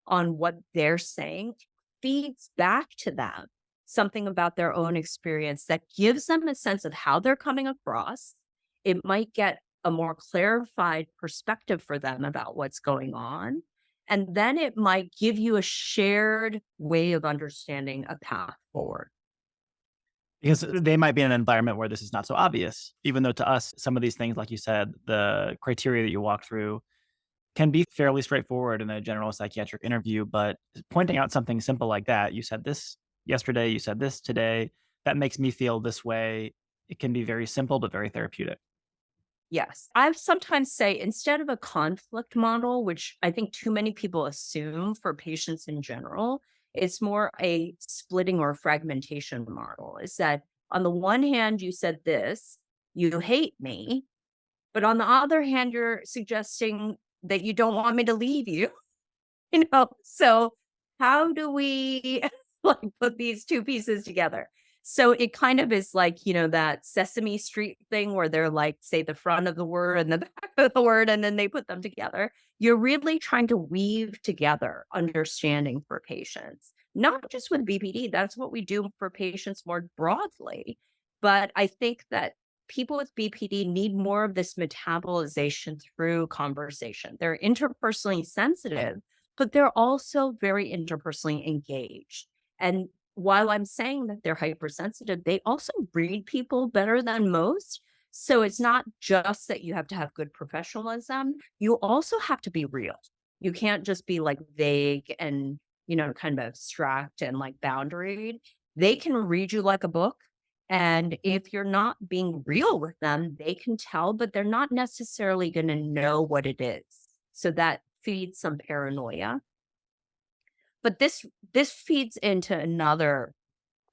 on what they're saying feeds back to them something about their own experience that gives them a sense of how they're coming across. It might get a more clarified perspective for them about what's going on. And then it might give you a shared way of understanding a path forward. Because they might be in an environment where this is not so obvious, even though to us, some of these things, like you said, the criteria that you walk through can be fairly straightforward in a general psychiatric interview. But pointing out something simple like that, you said this yesterday, you said this today, that makes me feel this way. It can be very simple, but very therapeutic. Yes. I sometimes say instead of a conflict model, which I think too many people assume for patients in general, it's more a splitting or fragmentation model. Is that on the one hand, you said this, you hate me, but on the other hand, you're suggesting that you don't want me to leave you. So how do we like put these two pieces together? So it kind of is like, that Sesame Street thing where they're like, say the front of the word and the back of the word, and then they put them together. You're really trying to weave together understanding for patients, not just with BPD. That's what we do for patients more broadly. But I think that people with BPD need more of this metabolization through conversation. They're interpersonally sensitive, but they're also very interpersonally engaged. And while I'm saying that they're hypersensitive, they also read people better than most. So it's not just that you have to have good professionalism, you also have to be real. You can't just be like vague and, kind of abstract and like boundaried. They can read you like a book And if you're not being real with them, they can tell, but they're not necessarily going to know what it is. So that feeds some paranoia. But this feeds into another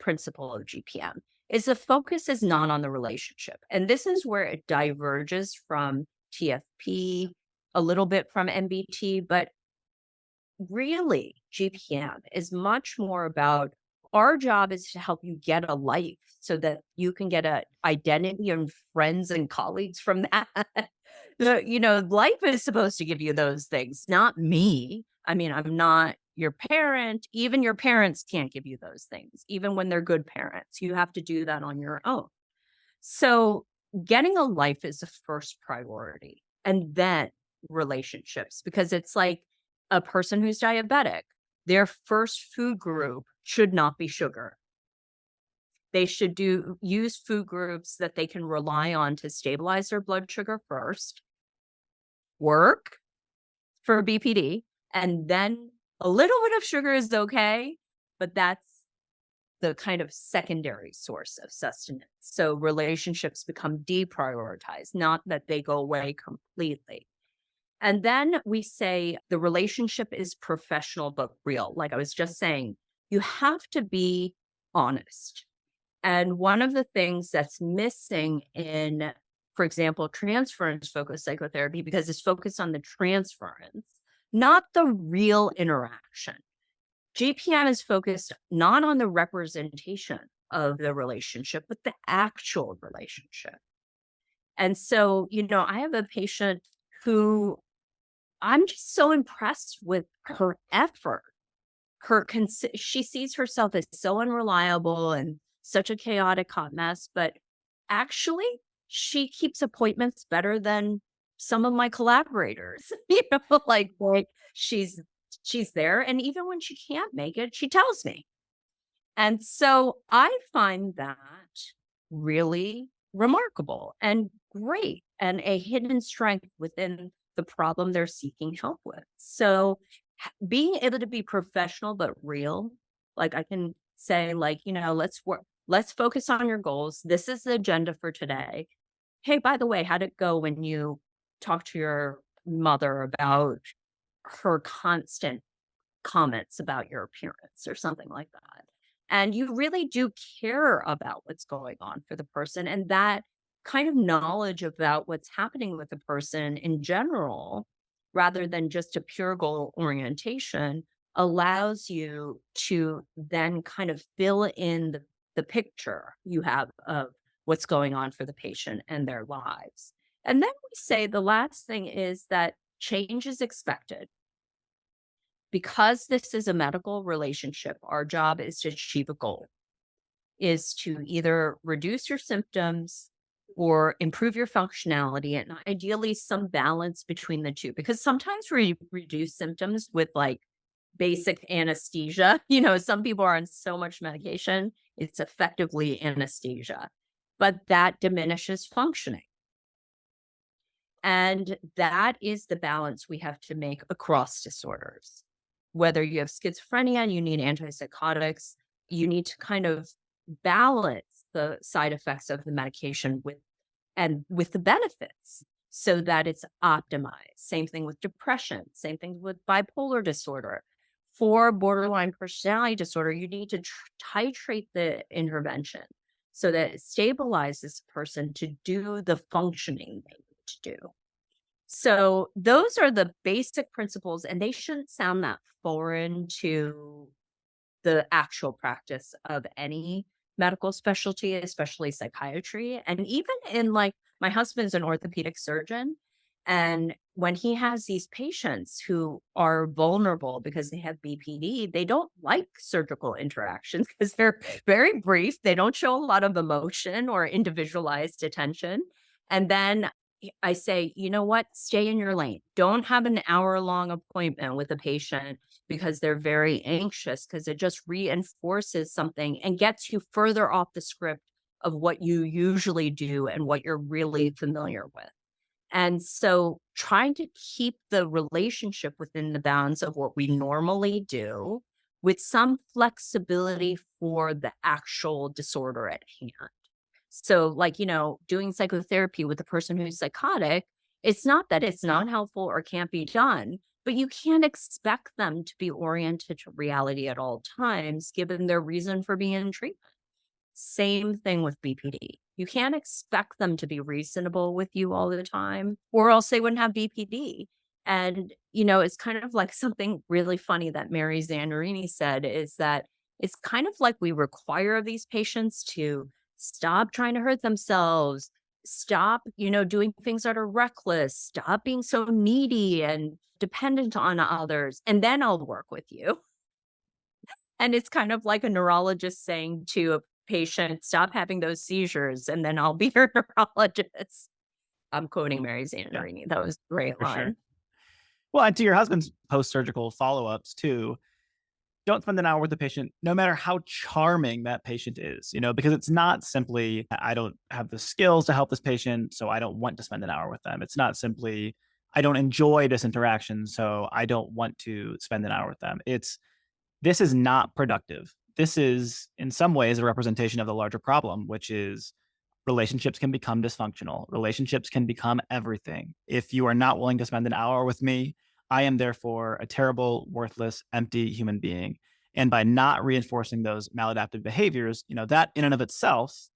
principle of GPM is the focus is not on the relationship. And this is where it diverges from TFP, a little bit from MBT, but really GPM is much more about our job is to help you get a life so that you can get a identity and friends and colleagues from that. Life is supposed to give you those things, not me. I mean, I'm not your parent. Even your parents can't give you those things, even when they're good parents. You have to do that on your own. So getting a life is the first priority, and then relationships, because it's like a person who's diabetic, their first food group should not be sugar. They should use food groups that they can rely on to stabilize their blood sugar first, work for BPD, and then a little bit of sugar is okay, but that's the kind of secondary source of sustenance. So relationships become deprioritized, not that they go away completely. And then we say the relationship is professional but real. Like I was just saying, you have to be honest. And one of the things that's missing in, for example, transference focused psychotherapy, because it's focused on the transference, not the real interaction. GPM is focused not on the representation of the relationship, but the actual relationship. And so, I have a patient who I'm just so impressed with her effort. She sees herself as so unreliable and such a chaotic hot mess, but actually she keeps appointments better than some of my collaborators. Like she's there, and even when she can't make it, she tells me. And so I find that really remarkable and great, and a hidden strength within the problem they're seeking help with. So being able to be professional but real, like I can say, like, let's focus on your goals. This is the agenda for today. Hey, by the way, how'd it go when you talked to your mother about her constant comments about your appearance or something like that? And you really do care about what's going on for the person. And that kind of knowledge about what's happening with the person in general, rather than just a pure goal orientation, allows you to then kind of fill in the picture you have of what's going on for the patient and their lives. And then we say the last thing is that change is expected. Because this is a medical relationship, our job is to achieve a goal, is to either reduce your symptoms or improve your functionality, and ideally some balance between the two. Because sometimes we reduce symptoms with like basic anesthesia. Some people are on so much medication, it's effectively anesthesia, but that diminishes functioning. And that is the balance we have to make across disorders. Whether you have schizophrenia and you need antipsychotics, you need to kind of balance the side effects of the medication with the benefits so that it's optimized. Same thing with depression, same thing with bipolar disorder. For borderline personality disorder, you need to titrate the intervention so that it stabilizes the person to do the functioning they need to do. So those are the basic principles, and they shouldn't sound that foreign to the actual practice of any medical specialty, especially psychiatry. And even in my husband's an orthopedic surgeon. And when he has these patients who are vulnerable because they have BPD, they don't like surgical interactions because they're very brief. They don't show a lot of emotion or individualized attention. And then I say, you know what? Stay in your lane. Don't have an hour-long appointment with a patient because they're very anxious, because it just reinforces something and gets you further off the script of what you usually do and what you're really familiar with. And so trying to keep the relationship within the bounds of what we normally do with some flexibility for the actual disorder at hand. So, like, doing psychotherapy with a person who's psychotic, it's not that it's not helpful or can't be done, but you can't expect them to be oriented to reality at all times, given their reason for being in treatment. Same thing with BPD. You can't expect them to be reasonable with you all the time, or else they wouldn't have BPD. And, it's kind of like something really funny that Mary Zandarini said is that it's kind of like we require these patients to stop trying to hurt themselves, stop, doing things that are reckless, stop being so needy and dependent on others, and then I'll work with you. And it's kind of like a neurologist saying to a patient, "Stop having those seizures, and then I'll be your neurologist." I'm quoting Mary Yeah, Zandarini. That was a great for sure. line. Well, and to your husband's post-surgical follow-ups too, don't spend an hour with the patient, no matter how charming that patient is, because it's not simply, I don't have the skills to help this patient, so I don't want to spend an hour with them. It's not simply, I don't enjoy this interaction, so I don't want to spend an hour with them. This is not productive. This is, in some ways, a representation of the larger problem, which is relationships can become dysfunctional. Relationships can become everything. If you are not willing to spend an hour with me, I am therefore a terrible, worthless, empty human being. And by not reinforcing those maladaptive behaviors, that in and of itself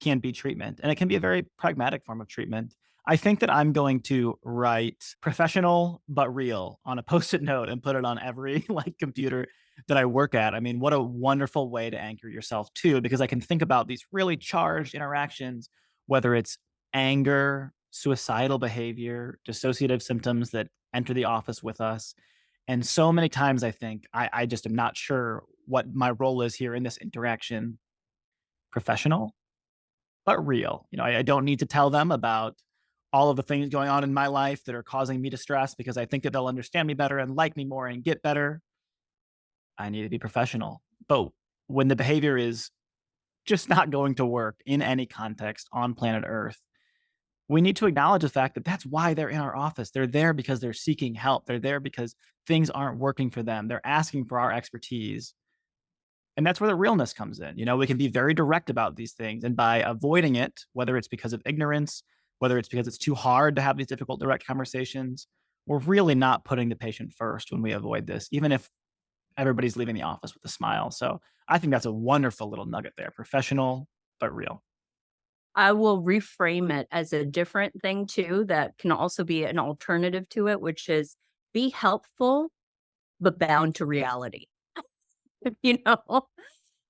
can be treatment. And it can be a very pragmatic form of treatment. I think that I'm going to write professional but real on a post-it note and put it on every computer that I work at. I mean, what a wonderful way to anchor yourself too, because I can think about these really charged interactions, whether it's anger, suicidal behavior, dissociative symptoms that enter the office with us. And so many times I think I just am not sure what my role is here in this interaction. Professional but real. I don't need to tell them about all of the things going on in my life that are causing me distress because I think that they'll understand me better and like me more and get better. I need to be professional. But when the behavior is just not going to work in any context on planet Earth, we need to acknowledge the fact that that's why they're in our office. They're there because they're seeking help. They're there because things aren't working for them. They're asking for our expertise. And that's where the realness comes in. We can be very direct about these things. And by avoiding it, whether it's because of ignorance, whether it's because it's too hard to have these difficult, direct conversations, we're really not putting the patient first when we avoid this, even if everybody's leaving the office with a smile. So I think that's a wonderful little nugget there. Professional, but real. I will reframe it as a different thing too that can also be an alternative to it, which is be helpful, but bound to reality. you know?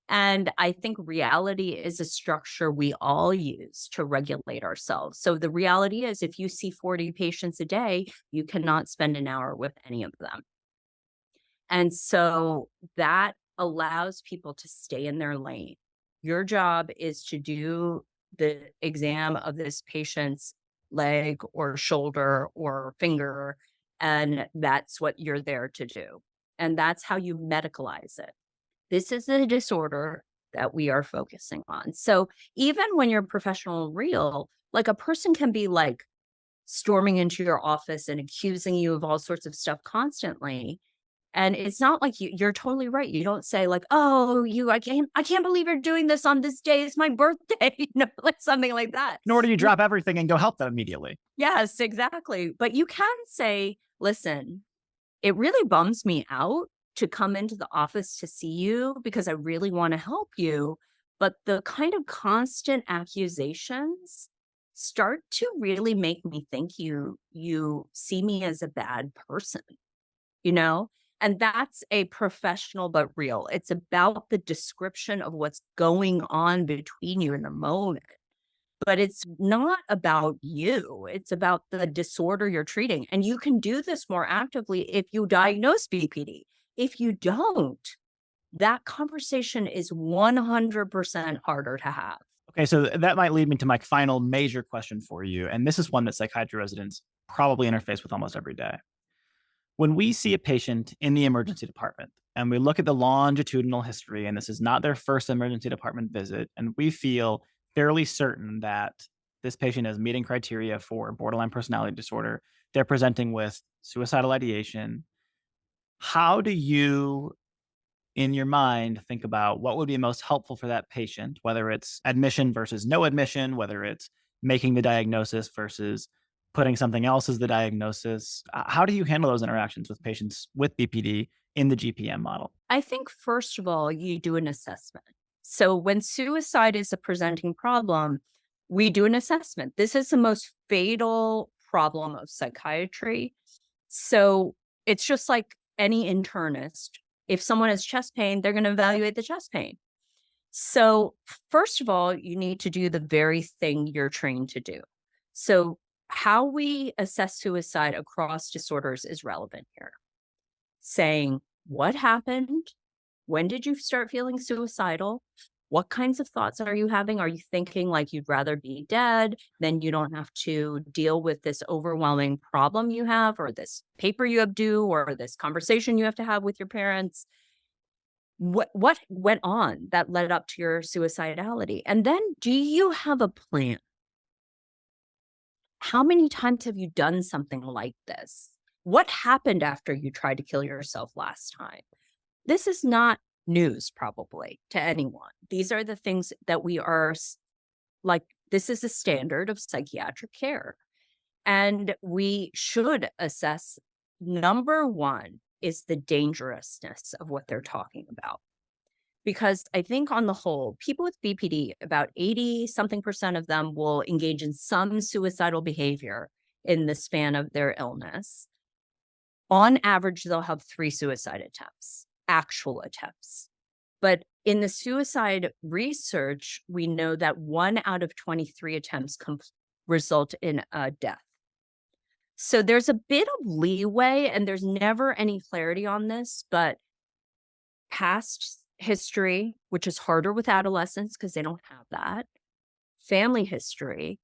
And I think reality is a structure we all use to regulate ourselves. So the reality is if you see 40 patients a day, you cannot spend an hour with any of them. And so that allows people to stay in their lane. Your job is to do the exam of this patient's leg or shoulder or finger, and that's what you're there to do. And that's how you medicalize it. This is a disorder that we are focusing on. So even when you're professional and real, like a person can be like storming into your office and accusing you of all sorts of stuff constantly. And it's not like you're totally right. You don't say like, "Oh, I can't believe you're doing this on this day. It's my birthday," like something like that. Nor do you drop everything and go help them immediately. Yes, exactly. But you can say, "Listen, it really bums me out to come into the office to see you because I really want to help you. But the kind of constant accusations start to really make me think you see me as a bad person, you know? And that's a professional but real. It's about the description of what's going on between you in the moment. But it's not about you. It's about the disorder you're treating. And you can do this more actively if you diagnose BPD. If you don't, that conversation is 100% harder to have. Okay, so that might lead me to my final major question for you. And this is one that psychiatry residents probably interface with almost every day. When we see a patient in the emergency department and we look at the longitudinal history, and this is not their first emergency department visit, and we feel fairly certain that this patient is meeting criteria for borderline personality disorder, they're presenting with suicidal ideation. How do you in your mind, think about what would be most helpful for that patient, whether it's admission versus no admission, whether it's making the diagnosis versus putting something else as the diagnosis. How do you handle those interactions with patients with BPD in the GPM model? I think, first of all, you do an assessment. So when suicide is a presenting problem, we do an assessment. This is the most fatal problem of psychiatry. So it's just like any internist. If someone has chest pain, they're going to evaluate the chest pain. So, first of all, you need to do the very thing you're trained to do. So, how we assess suicide across disorders is relevant here. Saying, what happened? When did you start feeling suicidal? What kinds of thoughts are you having? Are you thinking like you'd rather be dead? Then you don't have to deal with this overwhelming problem you have, or this paper you have due, or this conversation you have to have with your parents. What went on that led up to your suicidality? And then, do you have a plan? How many times have you done something like this? What happened after you tried to kill yourself last time? This is not news, probably, to anyone. These are the things that we are like, this is the standard of psychiatric care. And we should assess, number one, is the dangerousness of what they're talking about. Because I think on the whole, people with BPD, about 80 something percent of them will engage in some suicidal behavior in the span of their illness. On average, they'll have 3 suicide attempts, actual attempts. But in the suicide research, we know that 1 out of 23 attempts result in a death. So there's a bit of leeway, and there's never any clarity on this, but past history, which is harder with adolescents because they don't have that, family history,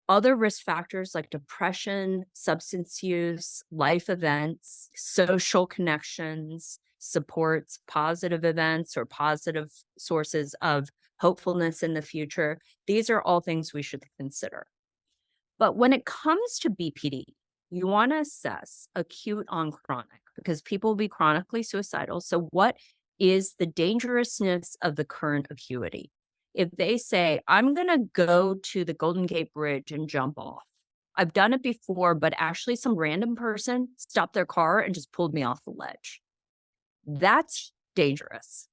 other risk factors like depression, substance use, life events, social connections, supports, positive events, or positive sources of hopefulness in the future. These are all things we should consider. But when it comes to BPD, you want to assess acute on chronic, because people will be chronically suicidal. So what is the dangerousness of the current acuity? If they say, I'm going to go to the Golden Gate Bridge and jump off. I've done it before, but actually some random person stopped their car and just pulled me off the ledge. That's dangerous,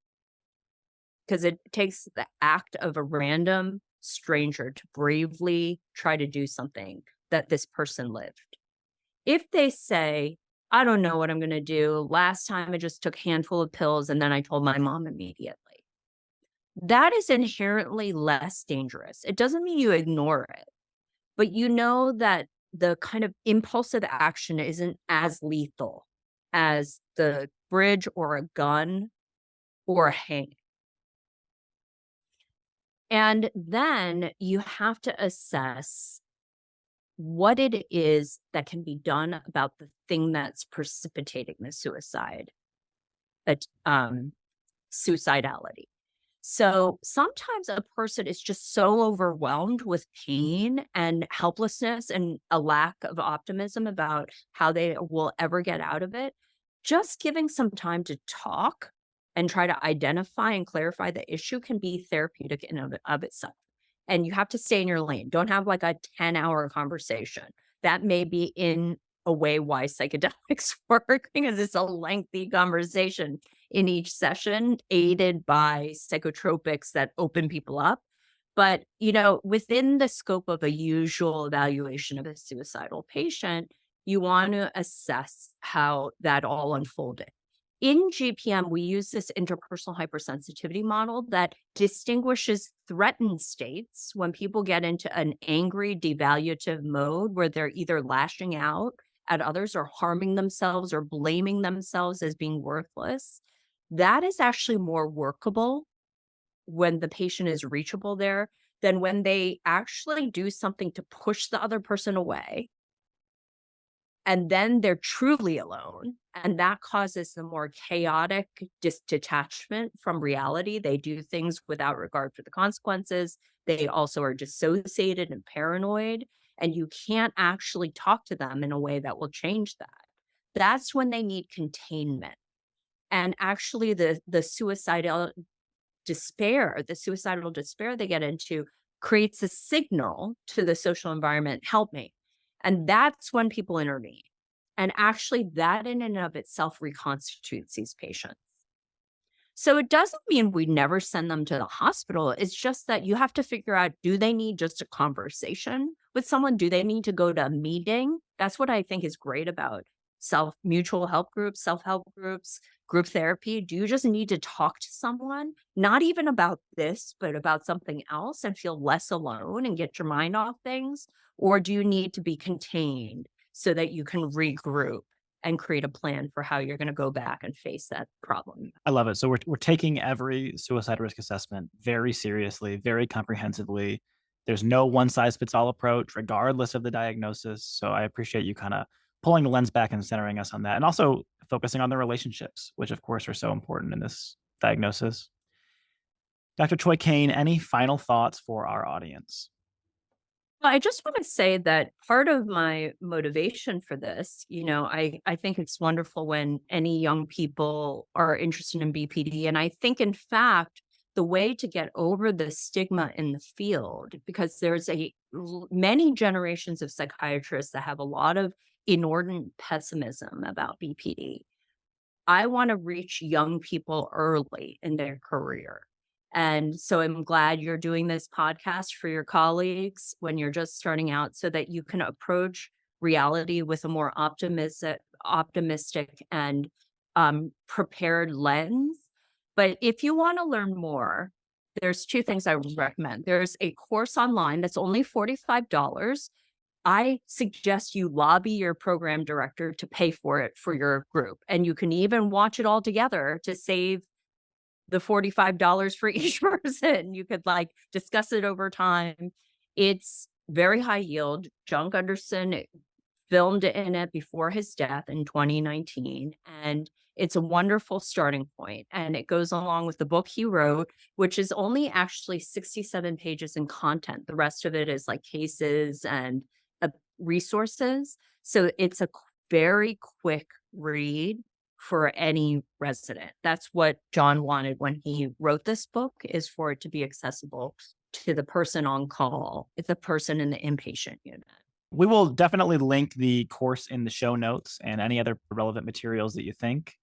because it takes the act of a random stranger to bravely try to do something that this person lived. If they say, I don't know what I'm going to do. Last time I just took a handful of pills and then I told my mom immediately. That is inherently less dangerous. It doesn't mean you ignore it, but you know that the kind of impulsive action isn't as lethal as the bridge or a gun or a hang. And then you have to assess what it is that can be done about the thing that's precipitating the suicide, suicidality. So sometimes a person is just so overwhelmed with pain and helplessness and a lack of optimism about how they will ever get out of it. Just giving some time to talk and try to identify and clarify the issue can be therapeutic in and of itself. And you have to stay in your lane. Don't have like a 10-hour conversation. That may be in a way why psychedelics work, because it's a lengthy conversation in each session, aided by psychotropics that open people up. But, within the scope of a usual evaluation of a suicidal patient, you want to assess how that all unfolded. In GPM, we use this interpersonal hypersensitivity model that distinguishes threatened states when people get into an angry, devaluative mode where they're either lashing out at others or harming themselves or blaming themselves as being worthless. That is actually more workable when the patient is reachable there than when they actually do something to push the other person away. And then they're truly alone. And that causes a more chaotic detachment from reality. They do things without regard for the consequences. They also are dissociated and paranoid. And you can't actually talk to them in a way that will change that. That's when they need containment. And actually the suicidal despair they get into creates a signal to the social environment, help me. And that's when people intervene. And actually that in and of itself reconstitutes these patients. So it doesn't mean we never send them to the hospital. It's just that you have to figure out, do they need just a conversation with someone? Do they need to go to a meeting? That's what I think is great about mutual help groups, self-help groups, group therapy. Do you just need to talk to someone, not even about this, but about something else, and feel less alone and get your mind off things? Or do you need to be contained so that you can regroup and create a plan for how you're going to go back and face that problem? I love it. So we're taking every suicide risk assessment very seriously, very comprehensively. There's no one size fits all approach, regardless of the diagnosis. So I appreciate you kind of pulling the lens back and centering us on that, and also focusing on the relationships, which of course are so important in this diagnosis. Dr. Choi-Kain, any final thoughts for our audience? Well, I just want to say that part of my motivation for this, I think it's wonderful when any young people are interested in BPD. And I think, in fact, the way to get over the stigma in the field, because there's many generations of psychiatrists that have a lot of inordinate pessimism about BPD. I want to reach young people early in their career. And so I'm glad you're doing this podcast for your colleagues when you're just starting out, so that you can approach reality with a more optimistic and prepared lens. But if you want to learn more, there's two things I would recommend. There's a course online that's only $45. I suggest you lobby your program director to pay for it for your group. And you can even watch it all together to save the $45 for each person. You could discuss it over time. It's very high yield. John Gunderson filmed in it before his death in 2019. And it's a wonderful starting point. And it goes along with the book he wrote, which is only actually 67 pages in content. The rest of it is cases and resources. So it's a very quick read for any resident. That's what John wanted when he wrote this book, is for it to be accessible to the person on call, the person in the inpatient unit. We will definitely link the course in the show notes and any other relevant materials that you think.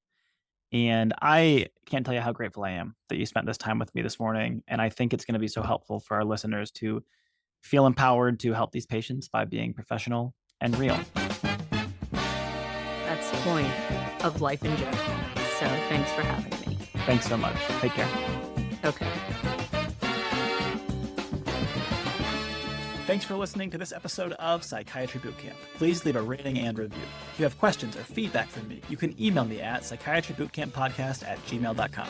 And I can't tell you how grateful I am that you spent this time with me this morning. And I think it's going to be so helpful for our listeners to feel empowered to help these patients by being professional and real. That's the point of life in general. So thanks for having me. Thanks so much. Take care. Okay. Thanks for listening to this episode of Psychiatry Boot Camp. Please leave a rating and review. If you have questions or feedback for me, you can email me at psychiatrybootcamppodcast@gmail.com.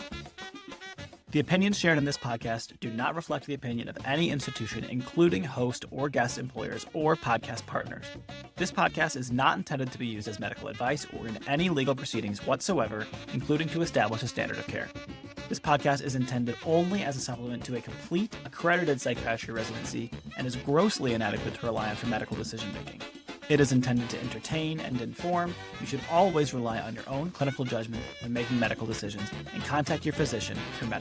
The opinions shared in this podcast do not reflect the opinion of any institution, including host or guest employers or podcast partners. This podcast is not intended to be used as medical advice or in any legal proceedings whatsoever, including to establish a standard of care. This podcast is intended only as a supplement to a complete, accredited psychiatry residency and is grossly inadequate to rely on for medical decision-making. It is intended to entertain and inform. You should always rely on your own clinical judgment when making medical decisions, and contact your physician for medical